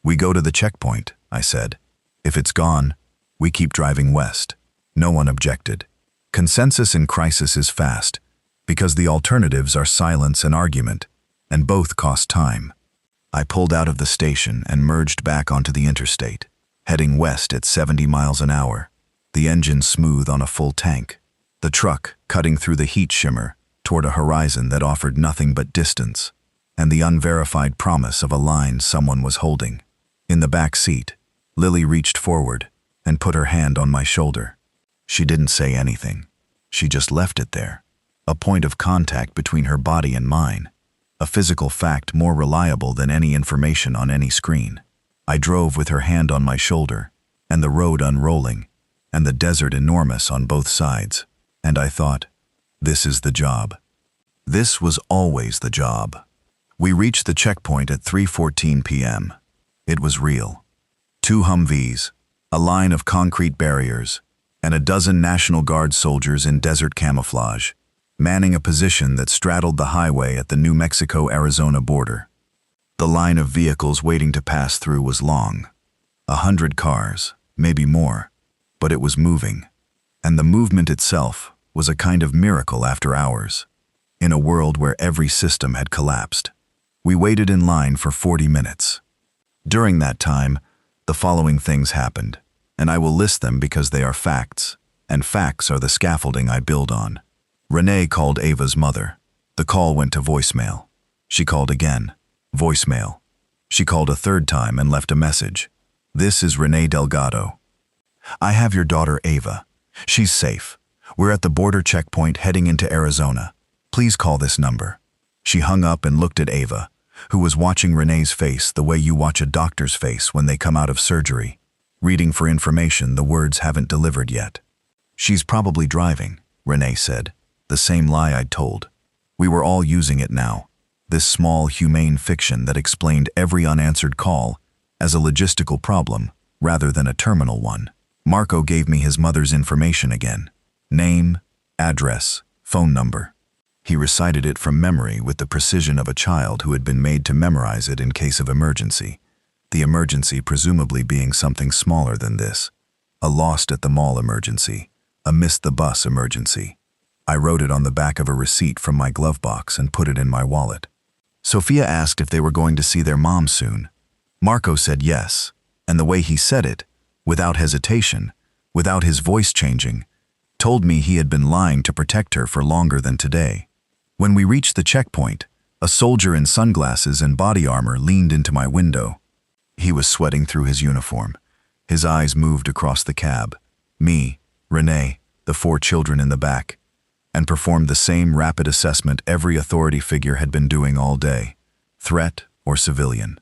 "We go to the checkpoint," I said. "If it's gone, we keep driving west." No one objected. Consensus in crisis is fast, because the alternatives are silence and argument, and both cost time. I pulled out of the station and merged back onto the interstate, heading west at 70 miles an hour, the engine smooth on a full tank, the truck cutting through the heat shimmer toward a horizon that offered nothing but distance, and the unverified promise of a line someone was holding. In the back seat, Lily reached forward and put her hand on my shoulder. She didn't say anything. She just left it there, a point of contact between her body and mine, a physical fact more reliable than any information on any screen. I drove with her hand on my shoulder, and the road unrolling, and the desert enormous on both sides, and I thought, this is the job. This was always the job. We reached the checkpoint at 3:14 p.m. It was real. 2 Humvees, a line of concrete barriers, and a dozen National Guard soldiers in desert camouflage, manning a position that straddled the highway at the New Mexico-Arizona border. The line of vehicles waiting to pass through was long. 100 cars, maybe more, but it was moving. And the movement itself was a kind of miracle after hours, in a world where every system had collapsed. We waited in line for 40 minutes. During that time, the following things happened, and I will list them because they are facts, and facts are the scaffolding I build on. Renee called Ava's mother. The call went to voicemail. She called again. Voicemail. She called a third time and left a message. "This is Renee Delgado. I have your daughter Ava. She's safe. We're at the border checkpoint heading into Arizona. Please call this number." She hung up and looked at Ava, who was watching Renee's face the way you watch a doctor's face when they come out of surgery, reading for information the words haven't delivered yet. "She's probably driving," Renee said, the same lie I'd told. We were all using it now, this small, humane fiction that explained every unanswered call as a logistical problem rather than a terminal one. Marco gave me his mother's information again. Name, address, phone number. He recited it from memory with the precision of a child who had been made to memorize it in case of emergency. The emergency presumably being something smaller than this. A lost at the mall emergency. A missed the bus emergency. I wrote it on the back of a receipt from my glove box and put it in my wallet. Sophia asked if they were going to see their mom soon. Marco said yes, and the way he said it, without hesitation, without his voice changing, told me he had been lying to protect her for longer than today. When we reached the checkpoint, a soldier in sunglasses and body armor leaned into my window. He was sweating through his uniform. His eyes moved across the cab, me, Renee, the 4 children in the back, and performed the same rapid assessment every authority figure had been doing all day. Threat or civilian?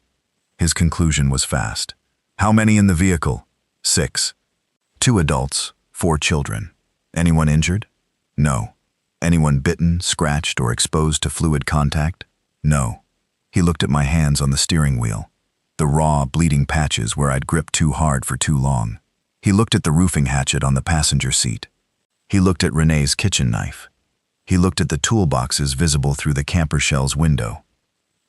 His conclusion was fast. "How many in the vehicle?" 6. 2 adults, 4 children. "Anyone injured?" "No." "Anyone bitten, scratched, or exposed to fluid contact?" "No." He looked at my hands on the steering wheel, the raw, bleeding patches where I'd gripped too hard for too long. He looked at the roofing hatchet on the passenger seat. He looked at Renee's kitchen knife. He looked at the toolboxes visible through the camper shell's window.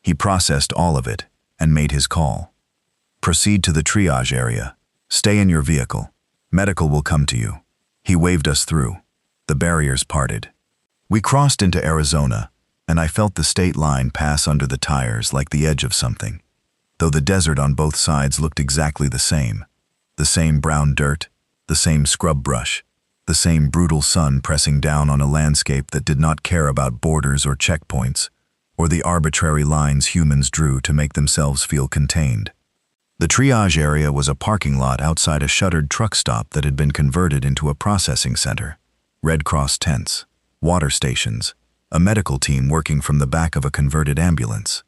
He processed all of it and made his call. "Proceed to the triage area. Stay in your vehicle. Medical will come to you. He waved us through. The barriers parted. We crossed into Arizona, and I felt the state line pass under the tires like the edge of something, though the desert on both sides looked exactly the same. The same brown dirt, the same scrub brush, the same brutal sun pressing down on a landscape that did not care about borders or checkpoints, or the arbitrary lines humans drew to make themselves feel contained. The triage area was a parking lot outside a shuttered truck stop that had been converted into a processing center. Red Cross tents, water stations, a medical team working from the back of a converted ambulance.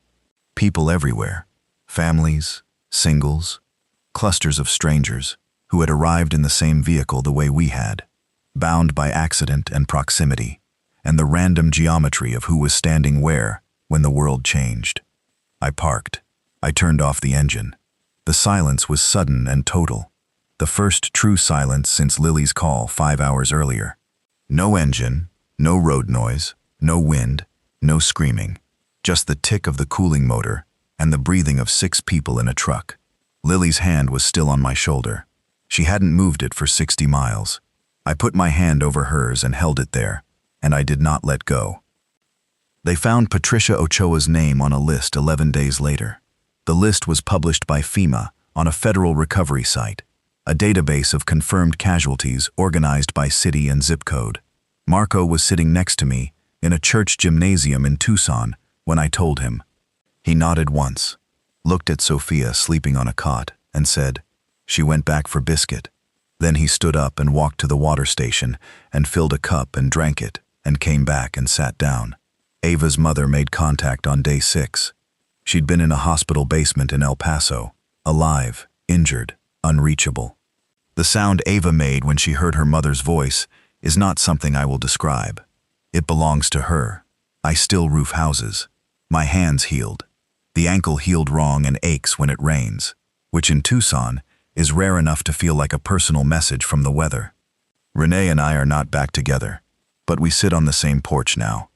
People everywhere, families, singles, clusters of strangers who had arrived in the same vehicle the way we had, bound by accident and proximity, and the random geometry of who was standing where when the world changed. I parked. I turned off the engine. The silence was sudden and total, the first true silence since Lily's call 5 hours earlier. No engine, no road noise, no wind, no screaming, just the tick of the cooling motor and the breathing of 6 people in a truck. Lily's hand was still on my shoulder. She hadn't moved it for 60 miles. I put my hand over hers and held it there, and I did not let go. They found Patricia Ochoa's name on a list 11 days later. The list was published by FEMA on a federal recovery site, a database of confirmed casualties organized by city and zip code. Marco was sitting next to me in a church gymnasium in Tucson when I told him. He nodded once, looked at Sophia sleeping on a cot, and said, "She went back for biscuit." Then he stood up and walked to the water station and filled a cup and drank it and came back and sat down. Ava's mother made contact on day 6. She'd been in a hospital basement in El Paso, alive, injured, unreachable. The sound Ava made when she heard her mother's voice is not something I will describe. It belongs to her. I still roof houses. My hands healed. The ankle healed wrong and aches when it rains, which in Tucson is rare enough to feel like a personal message from the weather. Renee and I are not back together, but we sit on the same porch now.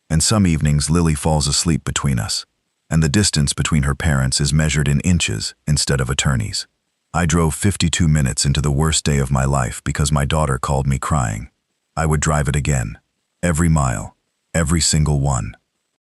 And some evenings Lily falls asleep between us, and the distance between her parents is measured in inches instead of attorneys. I drove 52 minutes into the worst day of my life because my daughter called me crying. I would drive it again, every mile, every single one.